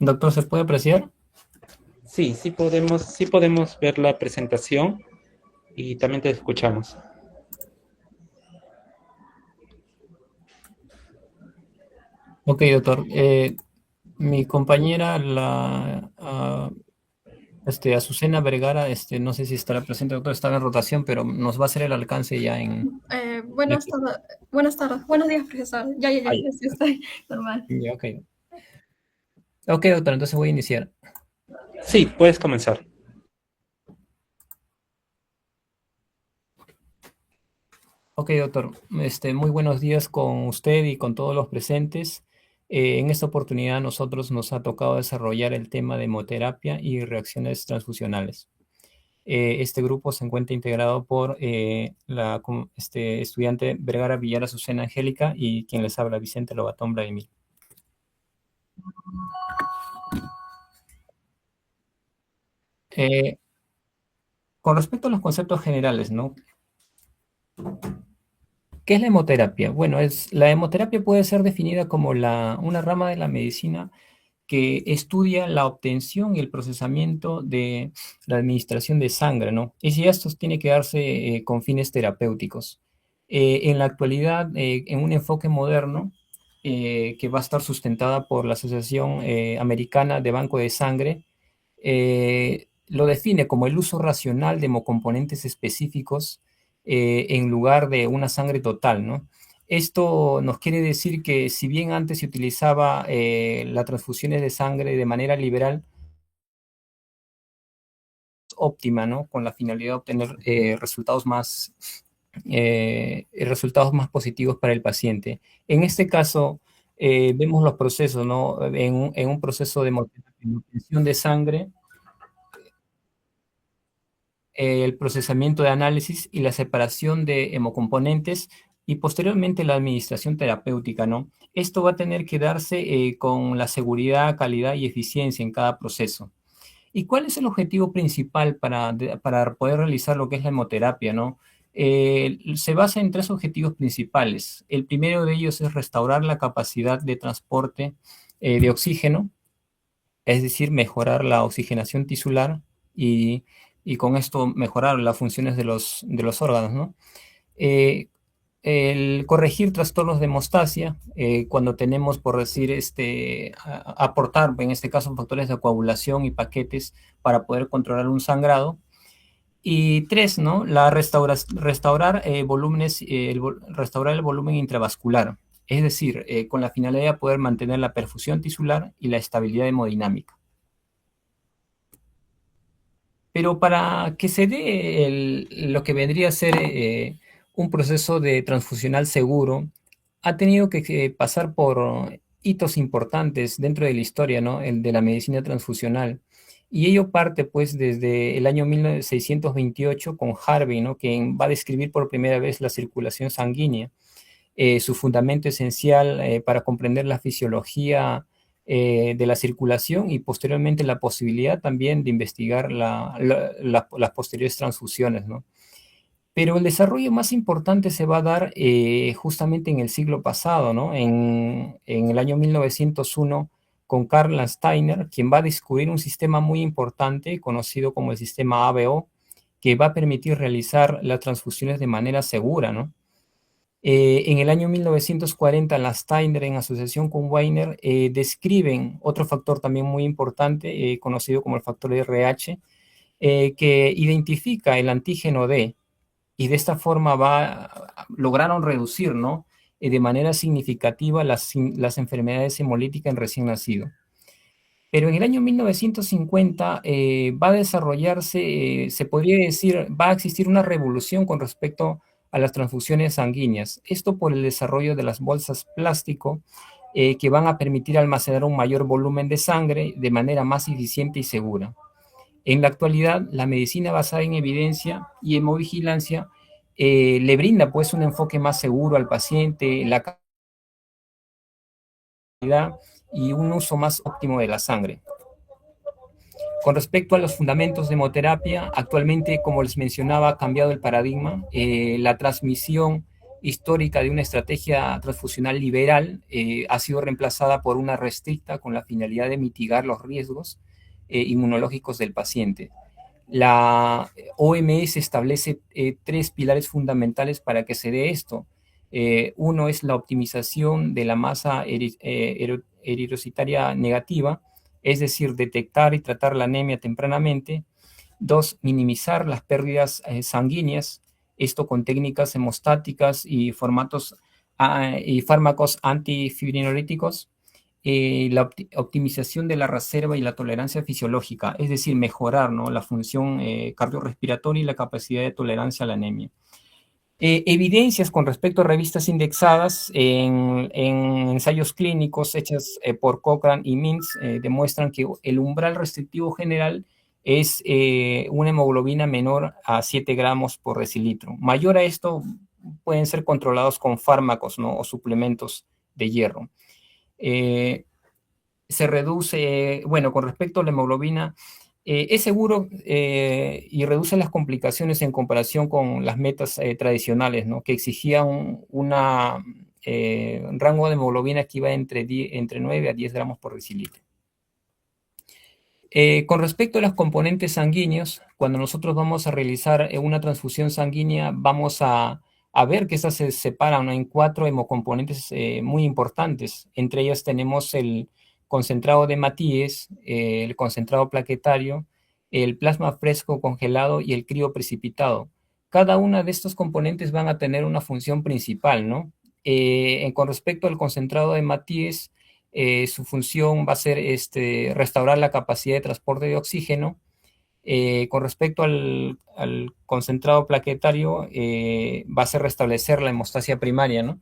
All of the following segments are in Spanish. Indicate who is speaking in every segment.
Speaker 1: Doctor, ¿se puede apreciar?
Speaker 2: Sí, sí podemos ver la presentación y también te escuchamos.
Speaker 1: Ok, doctor. Mi compañera, Azucena Vergara, no sé si estará presente, doctor, estaba en rotación, pero nos va a hacer el alcance ya en
Speaker 3: Buenas tardes, buenos días, profesor.
Speaker 1: Ah, ya.
Speaker 3: Ya, sí estoy normal.
Speaker 1: Ya, ok. Ok, doctor, entonces voy a iniciar.
Speaker 2: Sí, puedes comenzar.
Speaker 1: Ok, doctor, muy buenos días con usted y con todos los presentes. En esta oportunidad nosotros nos ha tocado desarrollar el tema de hemoterapia y reacciones transfusionales. Este grupo se encuentra integrado por estudiante Vergara Villar Azucena Angélica y quien les habla, Vicente Lobatón Vladimir. Eh, con respecto a los conceptos generales, ¿no? ¿Qué es la hemoterapia? Bueno, la hemoterapia puede ser definida como una rama de la medicina que estudia la obtención y el procesamiento de la administración de sangre, ¿no? Y si esto tiene que darse con fines terapéuticos. En la actualidad, en un enfoque moderno, que va a estar sustentada por la Asociación Americana de Banco de Sangre, lo define como el uso racional de hemocomponentes específicos en lugar de una sangre total, ¿no? Esto nos quiere decir que si bien antes se utilizaba las transfusiones de sangre de manera liberal, óptima, ¿no? Con la finalidad de obtener resultados más positivos para el paciente. En este caso, vemos los procesos, ¿no? En un proceso de obtención de sangre, el procesamiento de análisis y la separación de hemocomponentes y posteriormente la administración terapéutica, ¿no? Esto va a tener que darse con la seguridad, calidad y eficiencia en cada proceso. ¿Y cuál es el objetivo principal para poder realizar lo que es la hemoterapia, no? Se basa en tres objetivos principales. El primero de ellos es restaurar la capacidad de transporte de oxígeno, es decir, mejorar la oxigenación tisular y, y con esto mejorar las funciones de los órganos, ¿no? Eh, el corregir trastornos de hemostasia, cuando tenemos, por decir, aportar, en este caso, factores de coagulación y paquetes para poder controlar un sangrado. Y tres, ¿no? Restaurar volúmenes, restaurar el volumen intravascular, es decir, con la finalidad de poder mantener la perfusión tisular y la estabilidad hemodinámica. Pero para que se dé lo que vendría a ser un proceso de transfusional seguro, ha tenido que pasar por hitos importantes dentro de la historia, ¿no? El de la medicina transfusional. Y ello parte, pues, desde el año 1628 con Harvey, ¿no? Quien va a describir por primera vez la circulación sanguínea, su fundamento esencial para comprender la fisiología de la circulación y posteriormente la posibilidad también de investigar las posteriores transfusiones, ¿no? Pero el desarrollo más importante se va a dar justamente en el siglo pasado, ¿no? En el año 1901 con Karl Landsteiner, quien va a descubrir un sistema muy importante conocido como el sistema ABO, que va a permitir realizar las transfusiones de manera segura, ¿no? En el año 1940, la Steiner, en asociación con Weiner, describen otro factor también muy importante, conocido como el factor RH, que identifica el antígeno D y de esta forma lograron reducir, ¿no? De manera significativa las enfermedades hemolíticas en recién nacido. Pero en el año 1950 va a desarrollarse, se podría decir, va a existir una revolución con respecto a las transfusiones sanguíneas. Esto por el desarrollo de las bolsas plástico que van a permitir almacenar un mayor volumen de sangre de manera más eficiente y segura. En la actualidad, la medicina basada en evidencia y hemovigilancia le brinda pues un enfoque más seguro al paciente, la calidad y un uso más óptimo de la sangre. Con respecto a los fundamentos de hemoterapia, actualmente, como les mencionaba, ha cambiado el paradigma. La transmisión histórica de una estrategia transfusional liberal ha sido reemplazada por una restricta con la finalidad de mitigar los riesgos inmunológicos del paciente. La OMS establece tres pilares fundamentales para que se dé esto. Uno es la optimización de la masa eritrocitaria negativa, es decir, detectar y tratar la anemia tempranamente. Dos, minimizar las pérdidas sanguíneas, esto con técnicas hemostáticas y fármacos antifibrinolíticos. La optimización de la reserva y la tolerancia fisiológica, es decir, mejorar, ¿no?, la función cardiorrespiratoria y la capacidad de tolerancia a la anemia. Evidencias con respecto a revistas indexadas en ensayos clínicos hechas por Cochrane y Mintz demuestran que el umbral restrictivo general es una hemoglobina menor a 7 gramos por decilitro. Mayor a esto pueden ser controlados con fármacos, ¿no?, o suplementos de hierro. Se reduce, bueno, con respecto a la hemoglobina, es seguro y reduce las complicaciones en comparación con las metas tradicionales, ¿no?, que exigían un rango de hemoglobina que iba entre 9 a 10 gramos por decilitro. Con respecto a los componentes sanguíneos, cuando nosotros vamos a realizar una transfusión sanguínea, vamos a ver que estas se separan, ¿no?, en 4 hemocomponentes muy importantes. Entre ellas tenemos el concentrado de Matías, el concentrado plaquetario, el plasma fresco congelado y el crioprecipitado. Cada una de estos componentes van a tener una función principal, ¿no? Con respecto al concentrado de Matías, su función va a ser restaurar la capacidad de transporte de oxígeno. Con respecto al concentrado plaquetario, va a ser restablecer la hemostasia primaria, ¿no?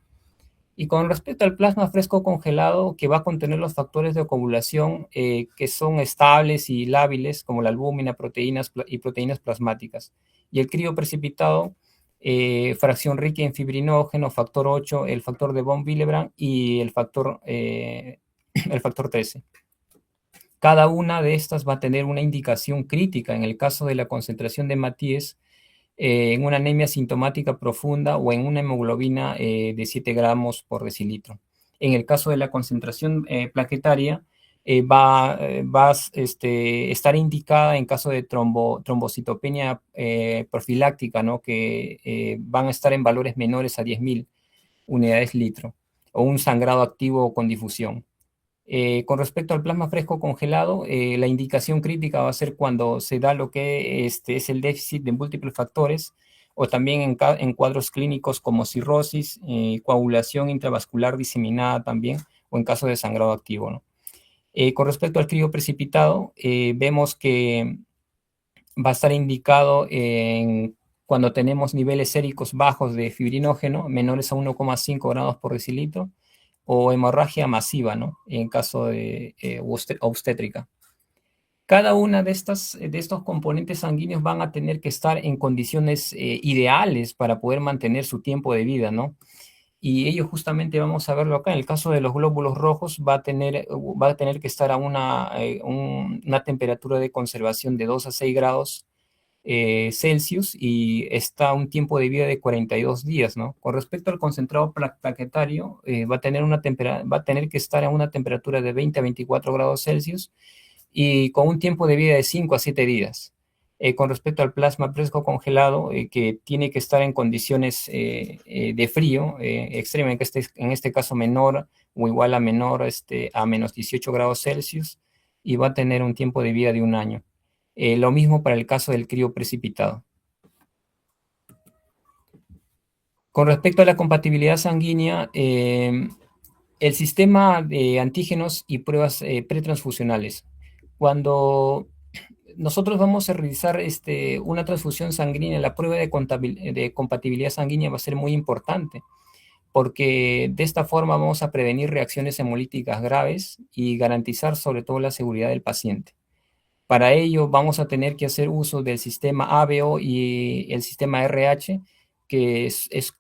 Speaker 1: Y con respecto al plasma fresco congelado, que va a contener los factores de coagulación que son estables y lábiles, como la albúmina, proteínas y proteínas plasmáticas. Y el crioprecipitado, fracción rica en fibrinógeno, factor 8, el factor de von Willebrand y el factor 13. Cada una de estas va a tener una indicación crítica en el caso de la concentración de Matías, en una anemia sintomática profunda o en una hemoglobina de 7 gramos por decilitro. En el caso de la concentración plaquetaria, va a estar indicada en caso de trombocitopenia profiláctica, ¿no?, que van a estar en valores menores a 10.000 unidades litro, o un sangrado activo con difusión. Con respecto al plasma fresco congelado, la indicación crítica va a ser cuando se da lo que es el déficit de múltiples factores, o también en cuadros clínicos como cirrosis, coagulación intravascular diseminada también, o en caso de sangrado activo, ¿no? Con respecto al crioprecipitado, vemos que va a estar indicado cuando tenemos niveles séricos bajos de fibrinógeno, menores a 1,5 gramos por decilitro, o hemorragia masiva, ¿no?, en caso de obstétrica. Cada una de estos componentes sanguíneos van a tener que estar en condiciones ideales para poder mantener su tiempo de vida, ¿no? Y ello justamente vamos a verlo acá. En el caso de los glóbulos rojos va a tener que estar a una temperatura de conservación de 2 a 6 grados Celsius, y está a un tiempo de vida de 42 días, ¿no? Con respecto al concentrado plaquetario, va a tener que estar a una temperatura de 20 a 24 grados Celsius y con un tiempo de vida de 5 a 7 días. Con respecto al plasma fresco congelado, que tiene que estar en condiciones de frío extremo, en este caso menor o igual a a menos 18 grados Celsius, y va a tener un tiempo de vida de 1 año. Lo mismo para el caso del crioprecipitado. Con respecto a la compatibilidad sanguínea, el sistema de antígenos y pruebas pretransfusionales. Cuando nosotros vamos a realizar una transfusión sanguínea, la prueba de compatibilidad sanguínea va a ser muy importante, porque de esta forma vamos a prevenir reacciones hemolíticas graves y garantizar sobre todo la seguridad del paciente. Para ello vamos a tener que hacer uso del sistema ABO y el sistema RH, que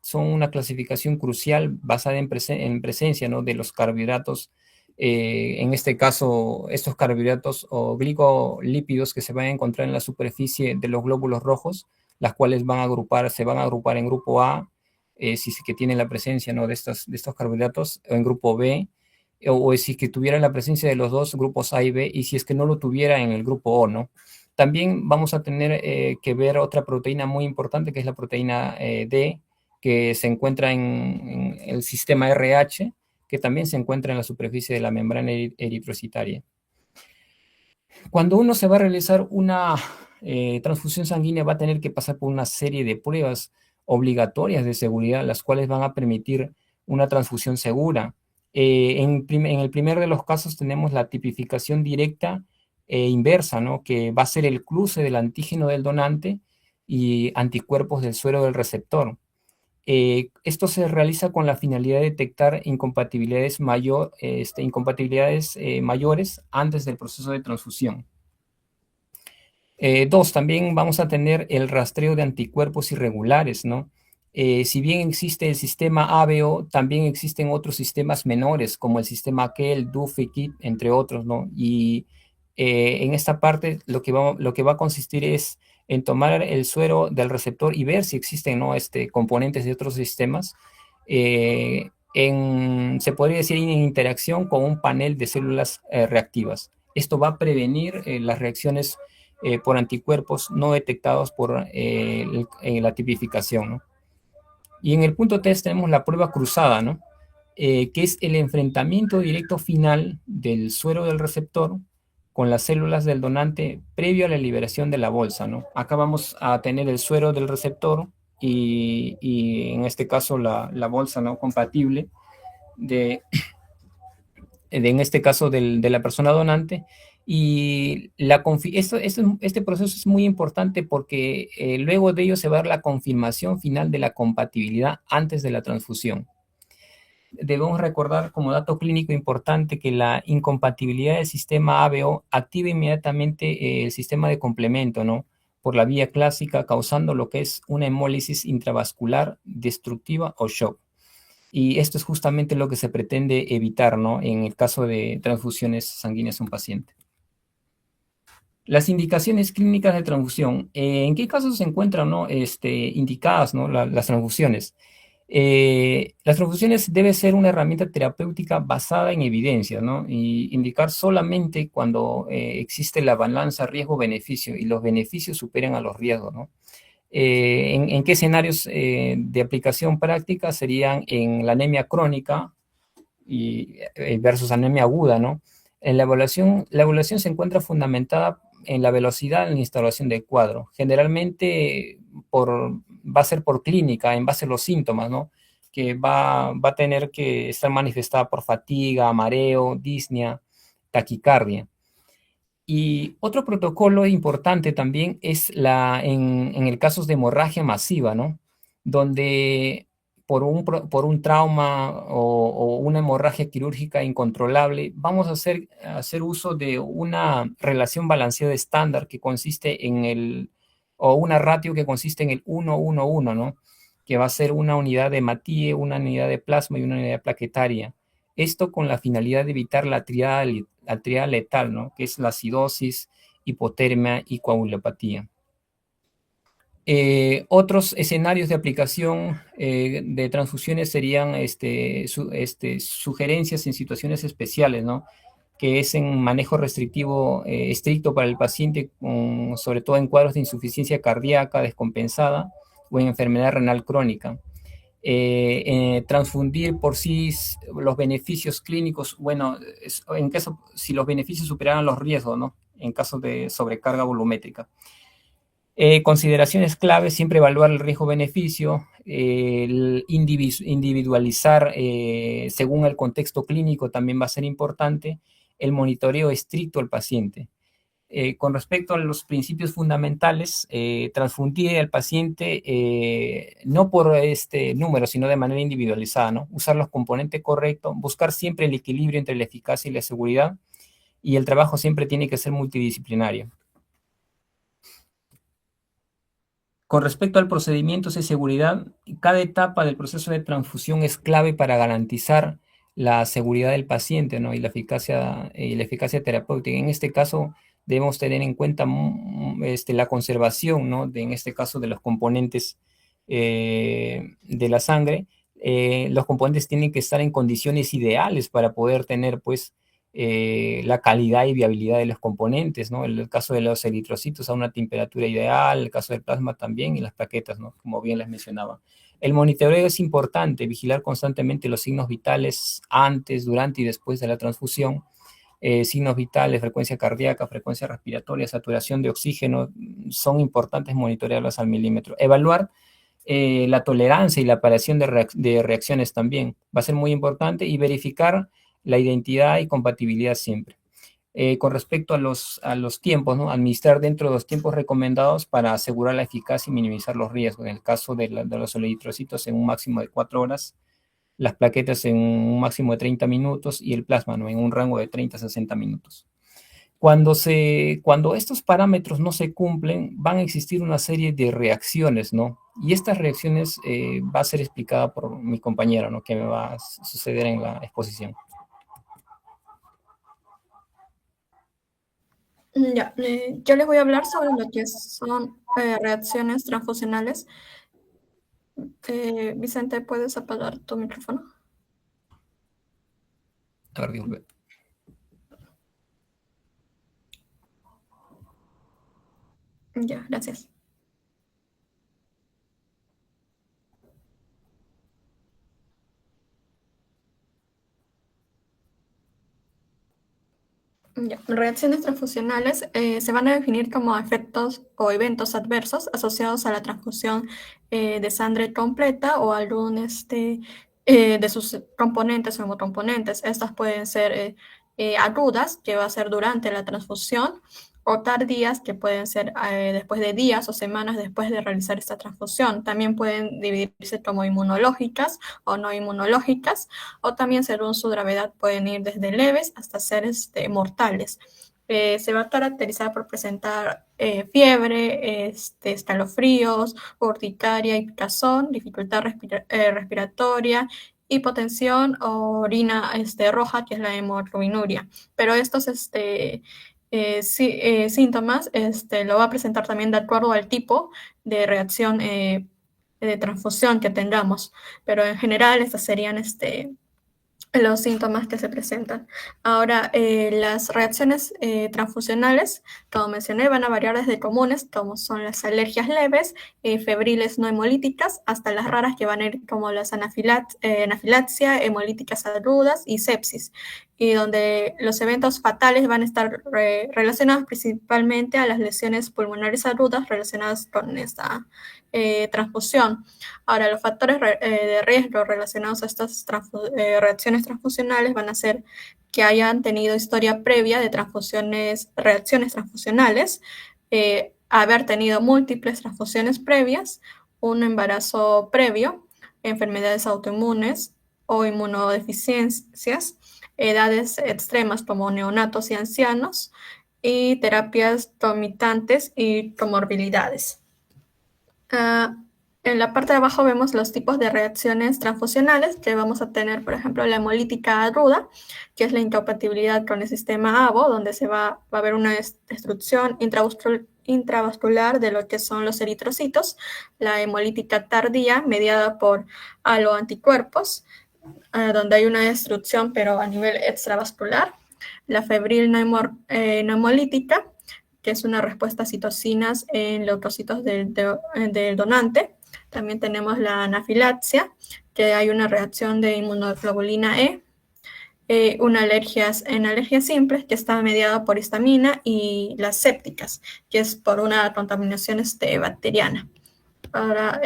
Speaker 1: son una clasificación crucial basada en presencia, ¿no?, de los carbohidratos, en este caso estos carbohidratos o glicolípidos que se van a encontrar en la superficie de los glóbulos rojos, las cuales se van a agrupar en grupo A, si es que tiene la presencia, ¿no?, de estos carbohidratos, o en grupo B, o si es que tuviera la presencia de los dos grupos A y B, y si es que no lo tuviera en el grupo O, ¿no? También vamos a tener que ver otra proteína muy importante, que es la proteína D, que se encuentra en el sistema RH, que también se encuentra en la superficie de la membrana eritrocitaria. Cuando uno se va a realizar una transfusión sanguínea, va a tener que pasar por una serie de pruebas obligatorias de seguridad, las cuales van a permitir una transfusión segura. En el primer de los casos tenemos la tipificación directa e inversa, ¿no?, que va a ser el cruce del antígeno del donante y anticuerpos del suero del receptor. Esto se realiza con la finalidad de detectar incompatibilidades mayores antes del proceso de transfusión. Dos, también vamos a tener el rastreo de anticuerpos irregulares, ¿no? Si bien existe el sistema ABO, también existen otros sistemas menores, como el sistema KEL, DUF y KIT, entre otros, ¿no? Y en esta parte lo que va a consistir es en tomar el suero del receptor y ver si existen, ¿no?, componentes de otros sistemas, se podría decir, en interacción con un panel de células reactivas. Esto va a prevenir las reacciones por anticuerpos no detectados por la tipificación, ¿no? Y en el punto 3 tenemos la prueba cruzada, ¿no?, que es el enfrentamiento directo final del suero del receptor con las células del donante previo a la liberación de la bolsa, ¿no? Acá vamos a tener el suero del receptor y en este caso la bolsa, ¿no?, compatible en este caso de la persona donante. Y este proceso es muy importante porque luego de ello se va a dar la confirmación final de la compatibilidad antes de la transfusión. Debemos recordar como dato clínico importante que la incompatibilidad del sistema ABO activa inmediatamente el sistema de complemento, ¿no?, por la vía clásica, causando lo que es una hemólisis intravascular destructiva o shock. Y esto es justamente lo que se pretende evitar, ¿no?, en el caso de transfusiones sanguíneas a un paciente. Las indicaciones clínicas de transfusión. ¿En qué casos se encuentran, ¿no?, indicadas, ¿no?, las transfusiones? Las transfusiones debe ser una herramienta terapéutica basada en evidencia, ¿no?, y indicar solamente cuando existe la balanza riesgo-beneficio y los beneficios superan a los riesgos, ¿no? ¿En qué escenarios de aplicación práctica? Serían en la anemia crónica versus anemia aguda, ¿no? En la evaluación se encuentra fundamentada en la velocidad en la instalación del cuadro. Generalmente va a ser por clínica, en base a los síntomas, ¿no?, que va a tener que estar manifestada por fatiga, mareo, disnea, taquicardia. Y otro protocolo importante también es en el caso de hemorragia masiva, ¿no?, donde por un trauma o una hemorragia quirúrgica incontrolable, vamos a hacer uso de una relación balanceada estándar que consiste o una ratio que consiste en el 1-1-1, ¿no?, que va a ser una unidad de Mathieu, una unidad de plasma y una unidad plaquetaria. Esto con la finalidad de evitar la triada letal, ¿no?, que es la acidosis, hipotermia y coagulopatía. Otros escenarios de aplicación de transfusiones serían sugerencias en situaciones especiales, ¿no?, que es en manejo restrictivo estricto para el paciente, sobre todo en cuadros de insuficiencia cardíaca descompensada o en enfermedad renal crónica. Transfundir por sí los beneficios clínicos, bueno, si los beneficios superaran los riesgos, ¿no?, en caso de sobrecarga volumétrica. Consideraciones claves: siempre evaluar el riesgo-beneficio, individualizar según el contexto clínico también va a ser importante, el monitoreo estricto al paciente. Con respecto a los principios fundamentales, transfundir al paciente no por este número, sino de manera individualizada, ¿no?, usar los componentes correctos, buscar siempre el equilibrio entre la eficacia y la seguridad, y el trabajo siempre tiene que ser multidisciplinario. Con respecto al procedimientos de seguridad, cada etapa del proceso de transfusión es clave para garantizar la seguridad del paciente, ¿no?, y la eficacia terapéutica. En este caso, debemos tener en cuenta la conservación, ¿no?, en este caso de los componentes de la sangre, los componentes tienen que estar en condiciones ideales para poder tener, pues, la calidad y viabilidad de los componentes, ¿no? En el caso de los eritrocitos a una temperatura ideal, el caso del plasma también y las plaquetas, ¿no? Como bien les mencionaba. El monitoreo es importante, vigilar constantemente los signos vitales antes, durante y después de la transfusión. Signos vitales, frecuencia cardíaca, frecuencia respiratoria, saturación de oxígeno, son importantes monitorearlas al milímetro. Evaluar la tolerancia y la aparición de reacciones también va a ser muy importante, y verificar la identidad y compatibilidad siempre. Con respecto a los tiempos, ¿no? Administrar dentro de los tiempos recomendados para asegurar la eficacia y minimizar los riesgos. En el caso de los eritrocitos, en un máximo de 4 horas, las plaquetas en un máximo de 30 minutos y el plasma, ¿no? En un rango de 30 a 60 minutos. Cuando estos parámetros no se cumplen, van a existir una serie de reacciones, ¿no? Y estas reacciones va a ser explicada por mi compañera, ¿no? Que me va a suceder en la exposición.
Speaker 3: Ya, yo les voy a hablar sobre lo que son reacciones transfusionales. Vicente, ¿puedes apagar tu micrófono?
Speaker 1: A ver, disculpe.
Speaker 3: Ya, gracias. Ya, reacciones transfusionales se van a definir como efectos o eventos adversos asociados a la transfusión de sangre completa o algún de sus componentes o hemocomponentes. Estas pueden ser agudas, que va a ser durante la transfusión, o tardías, que pueden ser después de días o semanas después de realizar esta transfusión. También pueden dividirse como inmunológicas o no inmunológicas, o también según su gravedad pueden ir desde leves hasta ser mortales. Se va a caracterizar por presentar fiebre, escalofríos, urticaria y picazón, dificultad respiratoria, hipotensión o orina roja, que es la hemoglobinuria. Pero estos síntomas lo va a presentar también de acuerdo al tipo de reacción de transfusión que tengamos. Pero en general, estas serían los síntomas que se presentan. Ahora, las reacciones transfusionales, como mencioné, van a variar desde comunes, como son las alergias leves, febriles no hemolíticas, hasta las raras, que van a ir como las anafilaxia, hemolíticas agudas y sepsis, y donde los eventos fatales van a estar relacionados principalmente a las lesiones pulmonares agudas relacionadas con esta transfusión. Ahora, los factores de riesgo relacionados a estas reacciones transfusionales van a ser que hayan tenido historia previa de reacciones transfusionales, haber tenido múltiples transfusiones previas, un embarazo previo, enfermedades autoinmunes o inmunodeficiencias, edades extremas como neonatos y ancianos, y terapias concomitantes y comorbilidades. En la parte de abajo vemos los tipos de reacciones transfusionales que vamos a tener, por ejemplo, la hemolítica aguda, que es la incompatibilidad con el sistema ABO, donde va a haber una destrucción intravascular de lo que son los eritrocitos. La hemolítica tardía, mediada por aloanticuerpos, donde hay una destrucción pero a nivel extravascular. La febril no hemolítica, que es una respuesta a citocinas en leucocitos del donante. También tenemos la anafilaxia, que hay una reacción de inmunoglobulina E, una alergia en alergias simples, que está mediada por histamina, y las sépticas, que es por una contaminación bacteriana. Ahora,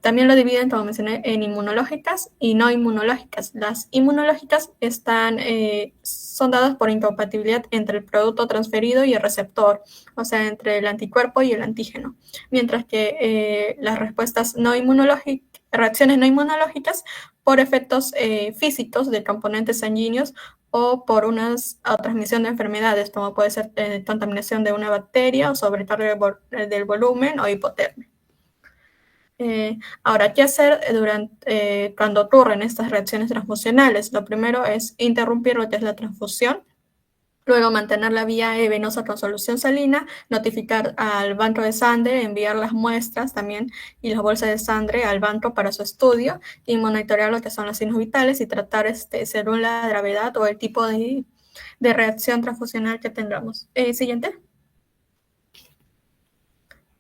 Speaker 3: también lo dividen, como mencioné, en inmunológicas y no inmunológicas. Las inmunológicas son dadas por incompatibilidad entre el producto transferido y el receptor, o sea, entre el anticuerpo y el antígeno. Mientras que las reacciones no inmunológicas, por efectos físicos de componentes sanguíneos o por una transmisión de enfermedades, como puede ser contaminación de una bacteria o sobrecarga del volumen o hipotermia. Ahora, ¿qué hacer cuando ocurren estas reacciones transfusionales? Lo primero es interrumpir lo que es la transfusión. Luego mantener la vía venosa con solución salina, notificar al banco de sangre, enviar las muestras también y las bolsas de sangre al banco para su estudio y monitorear lo que son los signos vitales y tratar según la gravedad o el tipo de reacción transfusional que tengamos. Siguiente.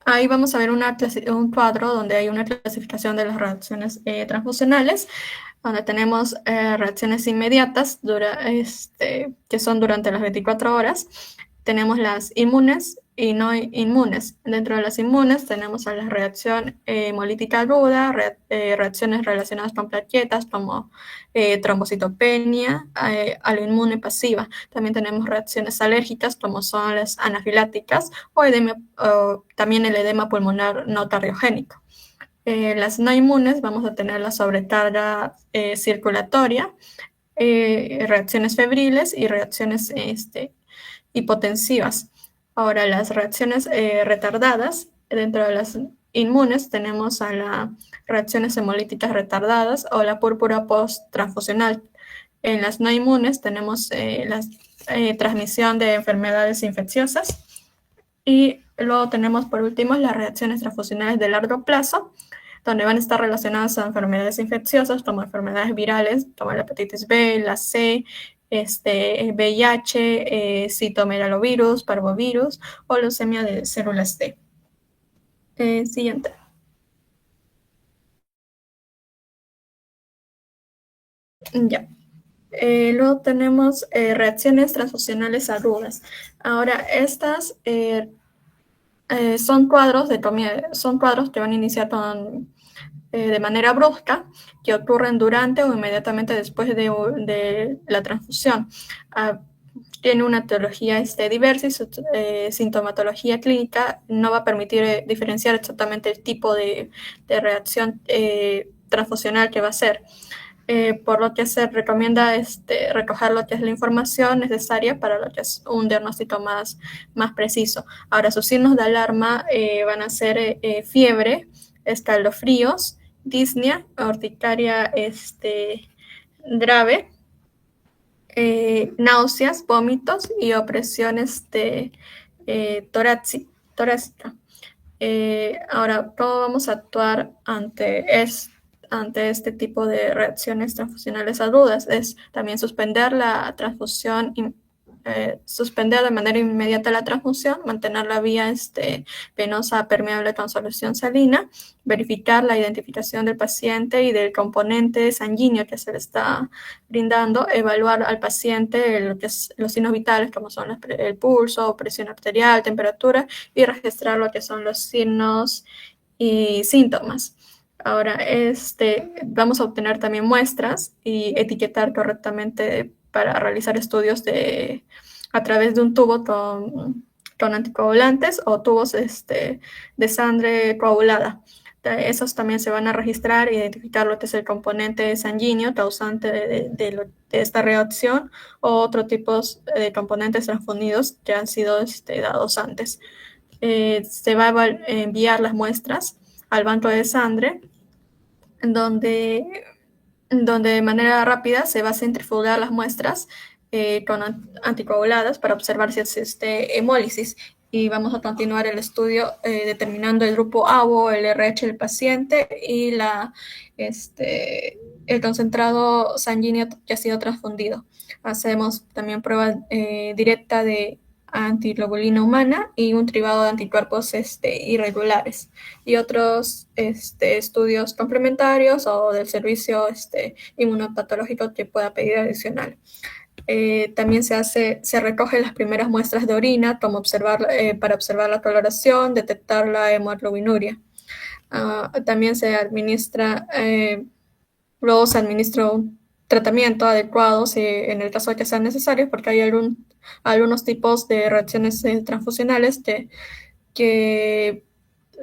Speaker 3: Ahí vamos a ver un cuadro donde hay una clasificación de las reacciones transfusionales, donde tenemos reacciones inmediatas que son durante las 24 horas. Tenemos las inmunes y no inmunes. Dentro de las inmunes tenemos a la reacción hemolítica aguda, reacciones relacionadas con plaquetas como trombocitopenia, a la inmune pasiva. También tenemos reacciones alérgicas como son las anafilácticas o también el edema pulmonar no cardiogénico. Las no inmunes vamos a tener la sobrecarga circulatoria, reacciones febriles y reacciones hipotensivas. Ahora, las reacciones retardadas, dentro de las inmunes tenemos a las reacciones hemolíticas retardadas o la púrpura post-transfusional. En las no inmunes tenemos la transmisión de enfermedades infecciosas. Y luego tenemos por último las reacciones transfusionales de largo plazo, donde van a estar relacionadas a enfermedades infecciosas, como enfermedades virales, como la hepatitis B, la C, VIH, citomegalovirus, parvovirus o leucemia de células T. Siguiente. Ya. Luego tenemos reacciones transfusionales agudas. Ahora, estas son cuadros que van a iniciar de manera brusca, que ocurren durante o inmediatamente después de la transfusión. Tiene una etiología diversa y su sintomatología clínica no va a permitir diferenciar exactamente el tipo de reacción transfusional que va a ser. Por lo que se recomienda recoger lo que es la información necesaria para lo que es un diagnóstico más preciso. Ahora, sus signos de alarma van a ser fiebre, escalofríos, disnea, urticaria grave, náuseas, vómitos y opresión torácica. Ahora, ¿cómo vamos a actuar ante este tipo de reacciones transfusionales agudas? Es también suspender la transfusión, suspender de manera inmediata la transfusión, mantener la vía venosa permeable con solución salina, verificar la identificación del paciente y del componente sanguíneo que se le está brindando, evaluar al paciente lo que es los signos vitales como son el pulso, presión arterial, temperatura y registrar lo que son los signos y síntomas. Ahora, vamos a obtener también muestras y etiquetar correctamente para realizar estudios a través de un tubo con anticoagulantes o tubos de sangre coagulada. Esos también se van a registrar e identificar lo que es el componente sanguíneo causante de esta reacción o otros tipos de componentes transfundidos que han sido dados antes. Se va a enviar las muestras al banco de sangre, donde de manera rápida se va a centrifugar las muestras con anticoaguladas para observar si existe hemólisis. Y vamos a continuar el estudio determinando el grupo ABO, el RH del paciente y el concentrado sanguíneo que ha sido transfundido. Hacemos también prueba directa de antiglobulina humana y un cribado de anticuerpos irregulares y otros estudios complementarios o del servicio inmunopatológico que pueda pedir adicional. También se recogen las primeras muestras de orina para observar la coloración, detectar la hemoglobinuria. También luego se administra un tratamiento adecuado en el caso de que sean necesarios, porque hay algunos tipos de reacciones transfusionales que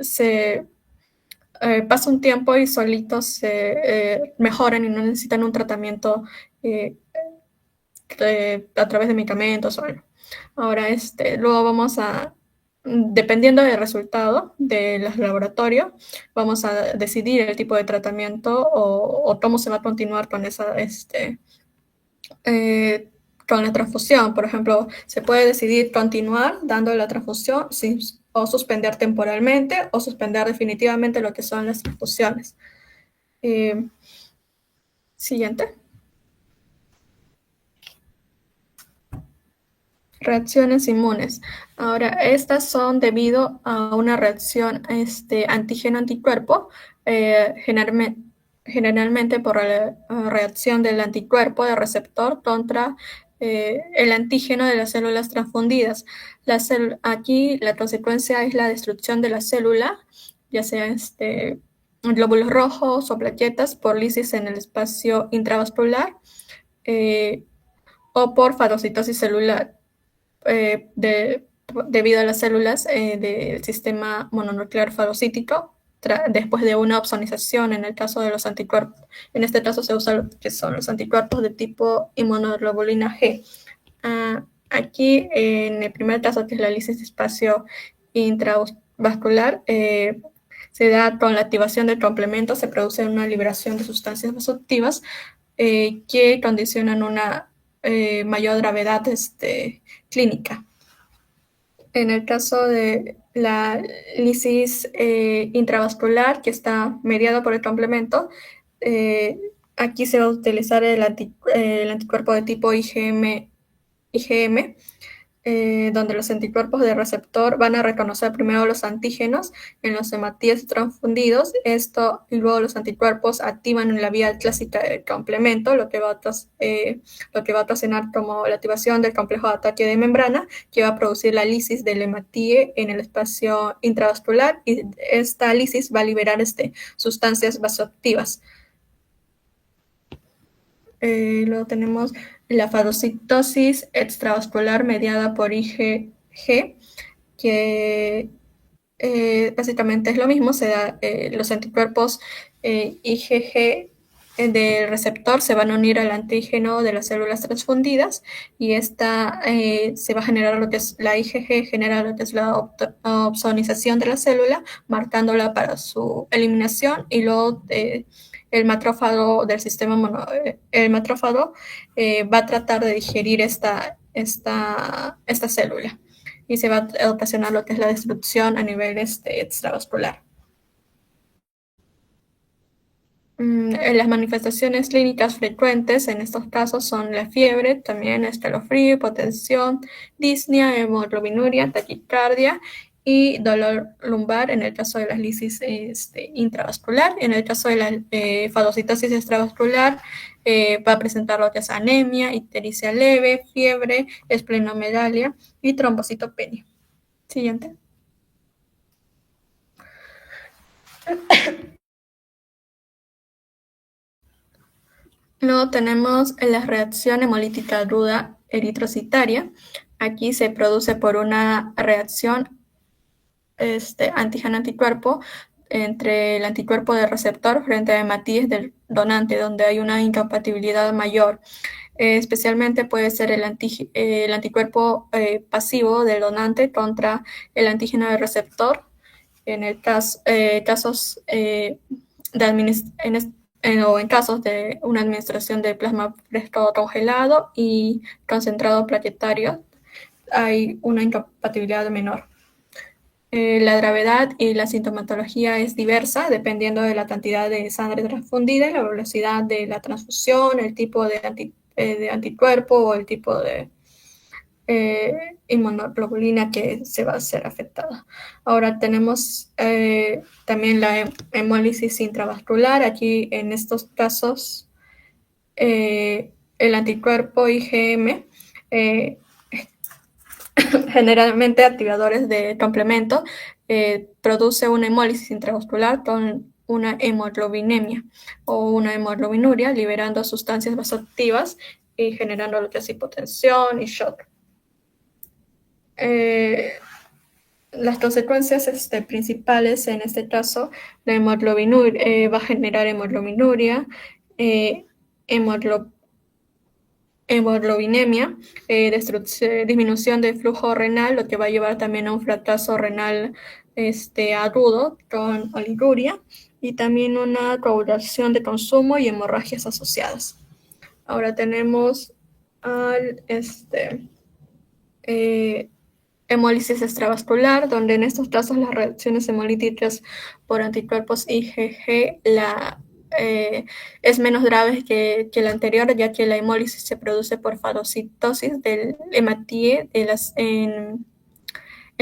Speaker 3: se pasa un tiempo y solitos se mejoran y no necesitan un tratamiento a través de medicamentos o algo. Ahora, luego vamos dependiendo del resultado del laboratorio, vamos a decidir el tipo de tratamiento o cómo se va a continuar con con la transfusión. Por ejemplo, se puede decidir continuar dando la transfusión o suspender temporalmente o suspender definitivamente lo que son las transfusiones. Siguiente. Reacciones inmunes. Ahora, estas son debido a una reacción antígeno-anticuerpo, generalmente por la reacción del anticuerpo de receptor contra el antígeno de las células transfundidas. Aquí la consecuencia es la destrucción de la célula, ya sea glóbulos rojos o plaquetas por lisis en el espacio intravascular o por fagocitosis celular debido a las células del sistema mononuclear fagocítico después de una opsonización en el caso de los anticuerpos. En este caso se usa lo que son los anticuerpos de tipo inmunoglobulina G. Aquí, en el primer caso, que es la lisis de espacio intravascular, se da con la activación del complemento, se produce una liberación de sustancias vasoactivas que condicionan una mayor gravedad clínica. En el caso de la lisis intravascular, que está mediada por el complemento, aquí se va a utilizar el anticuerpo de tipo IgM, donde los anticuerpos de receptor van a reconocer primero los antígenos en los hematíes transfundidos. Esto y luego los anticuerpos activan en la vía clásica del complemento, lo que va a ocasionar como la activación del complejo de ataque de membrana, que va a producir la lisis del hematíe en el espacio intravascular, y esta lisis va a liberar sustancias vasoactivas. Luego tenemos la fagocitosis extravascular mediada por IgG, que básicamente es lo mismo, se da los anticuerpos IgG del receptor se van a unir al antígeno de las células transfundidas, y esta se va a generar lo que es la IgG, genera lo que es la opsonización de la célula, marcándola para su eliminación, y luego el matrófago del sistema va a tratar de digerir esta célula, y se va a ocasionar lo que es la destrucción a nivel extravascular. Las manifestaciones clínicas frecuentes en estos casos son la fiebre, también escalofrío, hipotensión, disnea, hemoglobinuria, taquicardia y dolor lumbar en el caso de las lisis intravascular. En el caso de la fagocitosis extravascular va a presentar lo que es anemia, ictericia leve, fiebre, esplenomegalia y trombocitopenia. Siguiente. Luego tenemos la reacción hemolítica aguda eritrocitaria. Aquí se produce por una reacción antígeno-anticuerpo entre el anticuerpo del receptor frente a hematíes del donante, donde hay una incompatibilidad mayor. Especialmente puede ser el anticuerpo pasivo del donante contra el antígeno del receptor. En el casos o en casos de una administración de plasma fresco congelado y concentrado plaquetario, hay una incompatibilidad menor. La gravedad y la sintomatología es diversa dependiendo de la cantidad de sangre transfundida, la velocidad de la transfusión, el tipo de anticuerpo o el tipo de inmunoglobulina que se va a ser afectada. Ahora tenemos también la hemólisis intravascular. Aquí en estos casos el anticuerpo IgM generalmente activadores de complemento produce una hemólisis intravascular con una hemoglobinemia o una hemoglobinuria, liberando sustancias vasoactivas y generando lo que es hipotensión y shock. Las consecuencias principales en este caso, la hemoglobinuria va a generar hemoglobinuria, hemoglobinemia, disminución del flujo renal, lo que va a llevar también a un fracaso renal agudo con oliguria, y también una coagulación de consumo y hemorragias asociadas. Ahora tenemos al hemólisis extravascular, donde en estos casos las reacciones hemolíticas por anticuerpos IgG es menos grave que la anterior, ya que la hemólisis se produce por fagocitosis del hematíe en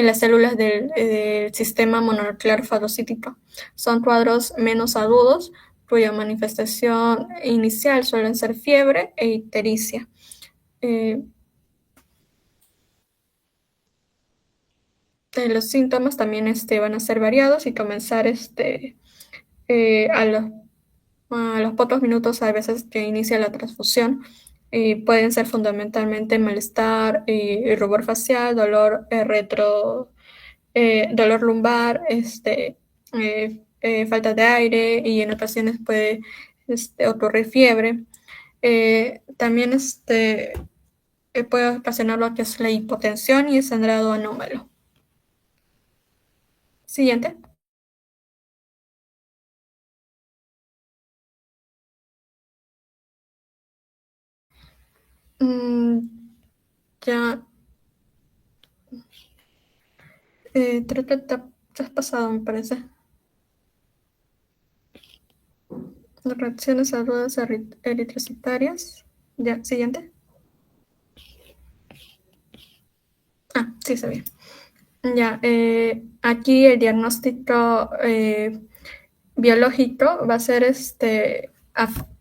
Speaker 3: las células del sistema mononuclear fagocítico. Son cuadros menos agudos, cuya manifestación inicial suelen ser fiebre e ictericia. Los síntomas también van a ser variados y comenzar a los pocos minutos, a veces que inicia la transfusión. Pueden ser fundamentalmente malestar, rubor facial, dolor dolor lumbar, falta de aire, y en ocasiones puede ocurrir fiebre. También puede ocasionar lo que es la hipotensión y el sangrado anómalo. Siguiente. Ya. Creo que te has pasado, me parece. Las reacciones agudas eritrocitarias. Ya, siguiente. Sí, sabía. Ya, aquí el diagnóstico biológico va a ser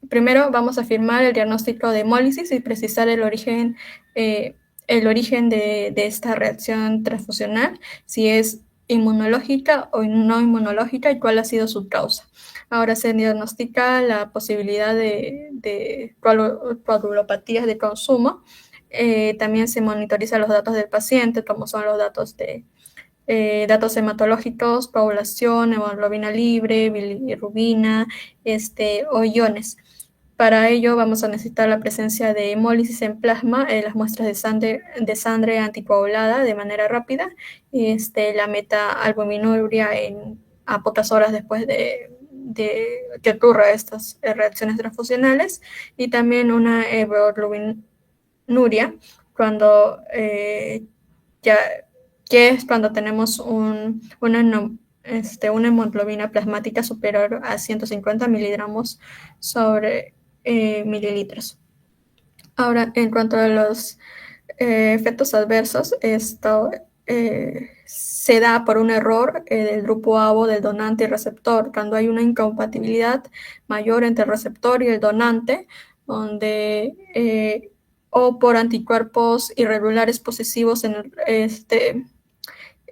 Speaker 3: primero vamos a afirmar el diagnóstico de hemólisis y precisar el origen de esta reacción transfusional, si es inmunológica o no inmunológica y cuál ha sido su causa. Ahora se diagnostica la posibilidad de coagulopatías de consumo. También se monitorizan los datos del paciente, como son los datos datos hematológicos, coagulación, hemoglobina libre, bilirrubina, o iones. Para ello vamos a necesitar la presencia de hemólisis en plasma, las muestras de sangre anticoagulada de manera rápida, la meta-albuminuria a pocas horas después de que ocurra estas reacciones transfusionales, y también una hemoglobina cuando ya que es cuando tenemos una hemoglobina plasmática superior a 150 miligramos sobre mililitros. Ahora, en cuanto a los efectos adversos, esto se da por un error del grupo ABO del donante y receptor, cuando hay una incompatibilidad mayor entre el receptor y el donante, donde o por anticuerpos irregulares positivos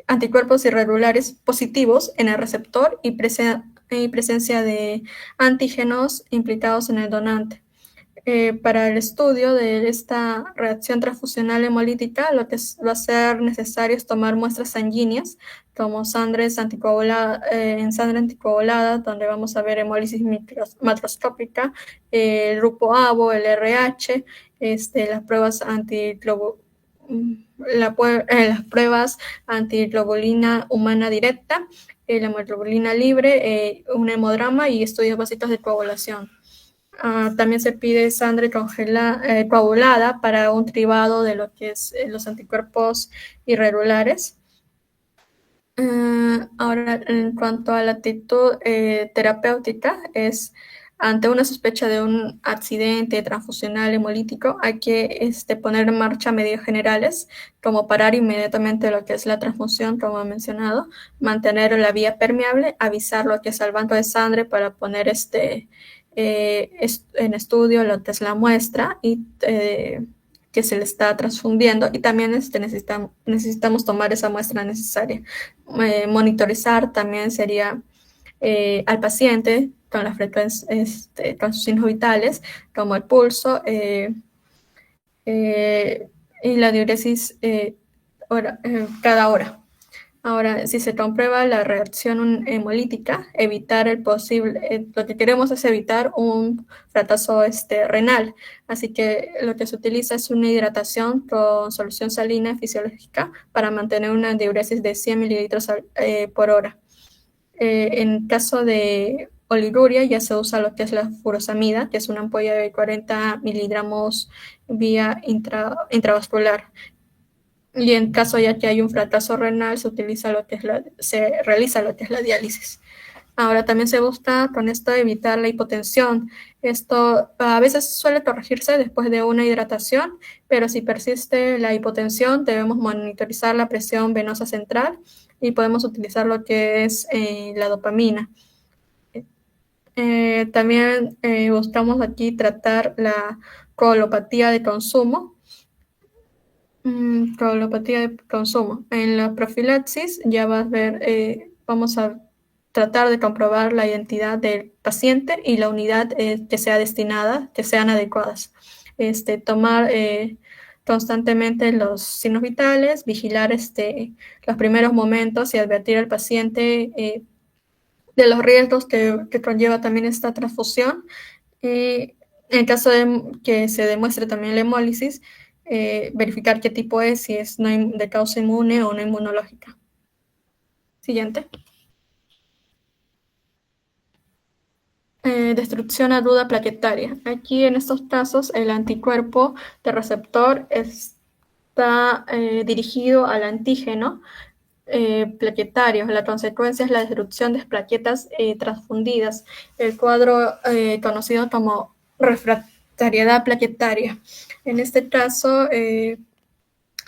Speaker 3: anticuerpos irregulares positivos en el receptor y presencia de antígenos implicados en el donante. Para el estudio de esta reacción transfusional hemolítica, lo que va a ser necesario es tomar muestras sanguíneas, como en sangre anticoagulada, donde vamos a ver hemólisis macroscópica, el grupo ABO, el RH, las pruebas las pruebas antiglobulina humana directa, la hemoglobina libre, un hemodrama y estudios básicos de coagulación. También se pide sangre coagulada para un cribado de lo que es los anticuerpos irregulares. Ahora, en cuanto a la actitud terapéutica, es ante una sospecha de un accidente transfusional hemolítico, hay que poner en marcha medidas generales, como parar inmediatamente lo que es la transfusión, como he mencionado, mantener la vía permeable, avisar lo que es al banco de sangre para poner en estudio lo que es la muestra y que se le está transfundiendo, y también necesitamos tomar esa muestra necesaria. Monitorizar también sería al paciente con las frecuencias, con sus signos vitales, como el pulso y la diuresis cada hora. Ahora, si se comprueba la reacción hemolítica, lo que queremos es evitar un fracaso renal. Así que lo que se utiliza es una hidratación con solución salina fisiológica para mantener una diuresis de 100 mililitros por hora. En caso de oliguria ya se usa lo que es la furosamida, que es una ampolla de 40 miligramos vía intravascular. Y en caso ya que hay un fracaso renal, se realiza lo que es la diálisis. Ahora también se busca con esto evitar la hipotensión. Esto a veces suele corregirse después de una hidratación, pero si persiste la hipotensión debemos monitorizar la presión venosa central y podemos utilizar lo que es la dopamina. También buscamos aquí tratar la coagulopatía de consumo. Coagulopatía de consumo. En la profilaxis ya vas a ver, vamos a tratar de comprobar la identidad del paciente y la unidad que sea destinada, que sean adecuadas. Tomar constantemente los signos vitales, vigilar los primeros momentos y advertir al paciente de los riesgos que conlleva también esta transfusión. En caso de que se demuestre también la hemólisis, verificar qué tipo es, si es de causa inmune o no inmunológica. Siguiente. Destrucción aguda plaquetaria. Aquí en estos casos el anticuerpo de receptor está dirigido al antígeno plaquetario. La consecuencia es la destrucción de plaquetas transfundidas, el cuadro conocido como refractariedad plaquetaria. En este caso,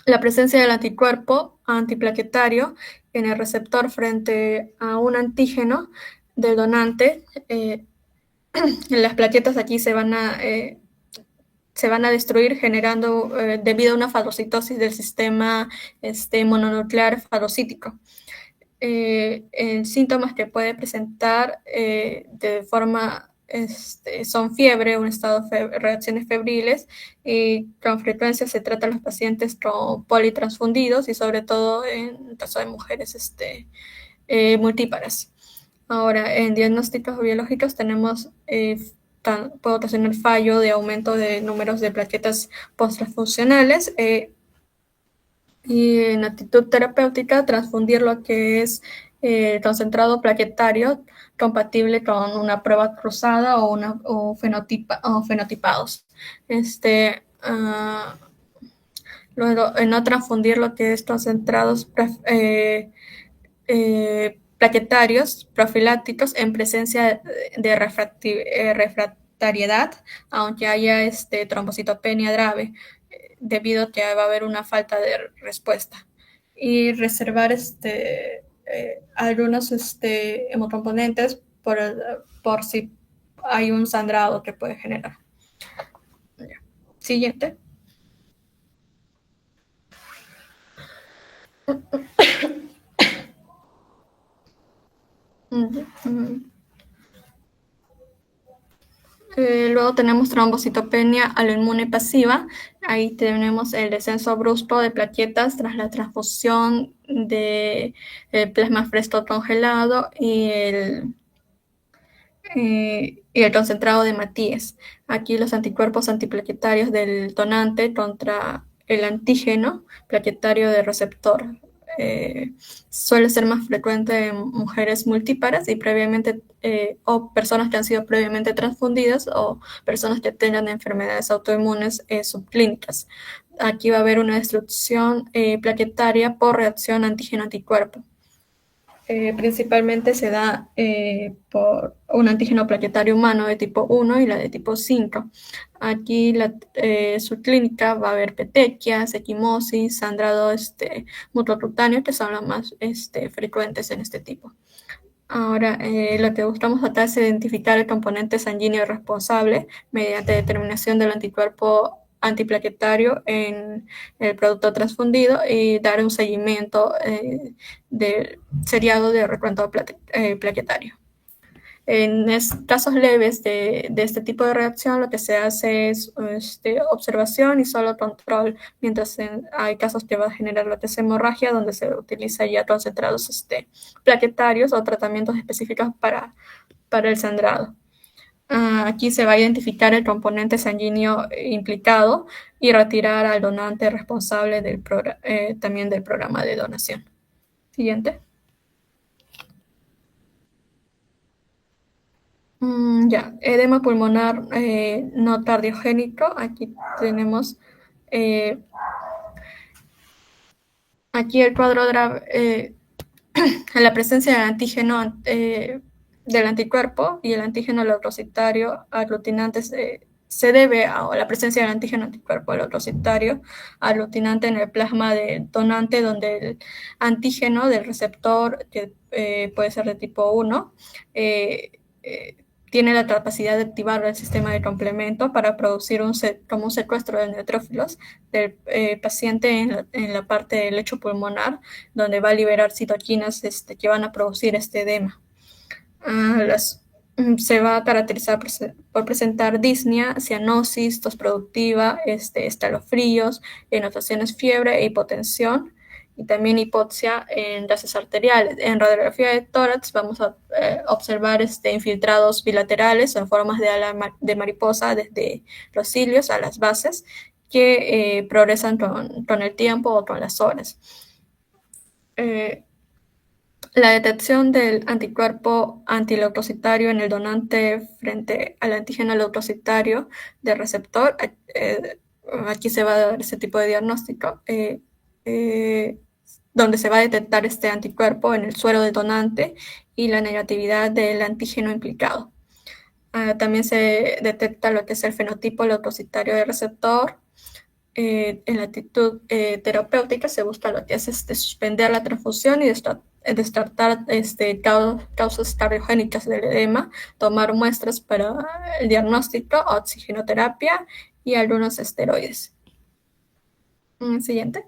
Speaker 3: la presencia del anticuerpo antiplaquetario en el receptor frente a un antígeno del donante, las plaquetas aquí se van a destruir generando, debido a una fagocitosis del sistema mononuclear fagocítico. Síntomas que puede presentar de forma son fiebre, un estado reacciones febriles, y con frecuencia se trata a los pacientes con politransfundidos y sobre todo en el caso de mujeres multíparas. Ahora, en diagnósticos biológicos tenemos puede ocasionar fallo de aumento de números de plaquetas posttransfusionales, y en actitud terapéutica transfundir lo que es concentrado plaquetario compatible con una prueba cruzada o fenotipados. Luego, no transfundir lo que es concentrados plaquetarios profilácticos en presencia de refractariedad, aunque haya trombocitopenia grave, debido a que va a haber una falta de respuesta. Y reservar algunos hemocomponentes por si hay un sangrado que puede generar. Siguiente. Luego tenemos trombocitopenia aloinmune pasiva. Ahí tenemos el descenso brusco de plaquetas tras la transfusión de plasma fresco congelado y el concentrado de Matías. Aquí los anticuerpos antiplaquetarios del donante contra el antígeno plaquetario de receptor. Suele ser más frecuente en mujeres multíparas y previamente o personas que han sido previamente transfundidas o personas que tengan enfermedades autoinmunes subclínicas. Aquí va a haber una destrucción plaquetaria por reacción antígeno-anticuerpo. Principalmente se da por un antígeno plaquetario humano de tipo 1 y la de tipo 5. Aquí su clínica va a haber petequias, equimosis, sangrado mucocutáneo, que son las más frecuentes en este tipo. Ahora, lo que buscamos acá es identificar el componente sanguíneo responsable mediante determinación del anticuerpo antiplaquetario en el producto transfundido y dar un seguimiento seriado de recuento plaquetario. En casos leves de este tipo de reacción, lo que se hace es observación y solo control, mientras hay casos que va a generar lo que es hemorragia, donde se utiliza ya concentrados plaquetarios o tratamientos específicos para el sangrado. Aquí se va a identificar el componente sanguíneo implicado y retirar al donante responsable también del programa de donación. Siguiente. Ya, edema pulmonar no cardiogénico. Aquí tenemos aquí el cuadro la presencia del antígeno del anticuerpo y el antígeno leucocitario aglutinante se debe a la presencia del antígeno anticuerpo leucocitario aglutinante en el plasma del donante, donde el antígeno del receptor, que puede ser de tipo 1, tiene la capacidad de activar el sistema de complemento para producir como un secuestro de neutrófilos del paciente en la parte del lecho pulmonar, donde va a liberar citoquinas que van a producir este edema. Se va a caracterizar por presentar disnea, cianosis, tos productiva, escalofríos, en ocasiones fiebre e hipotensión, y también hipoxia en gases arteriales. En radiografía de tórax vamos a observar infiltrados bilaterales o en formas de ala de mariposa desde los cilios a las bases, que progresan con el tiempo o con las horas. La detección del anticuerpo antileucocitario en el donante frente al antígeno leucocitario del receptor, aquí se va a dar ese tipo de diagnóstico, donde se va a detectar este anticuerpo en el suero del donante y la negatividad del antígeno implicado. También se detecta lo que es el fenotipo leucocitario del receptor. En la actitud terapéutica se busca lo que es suspender la transfusión y descartar causas cardiogénicas del edema, tomar muestras para el diagnóstico, oxigenoterapia y algunos esteroides. Siguiente.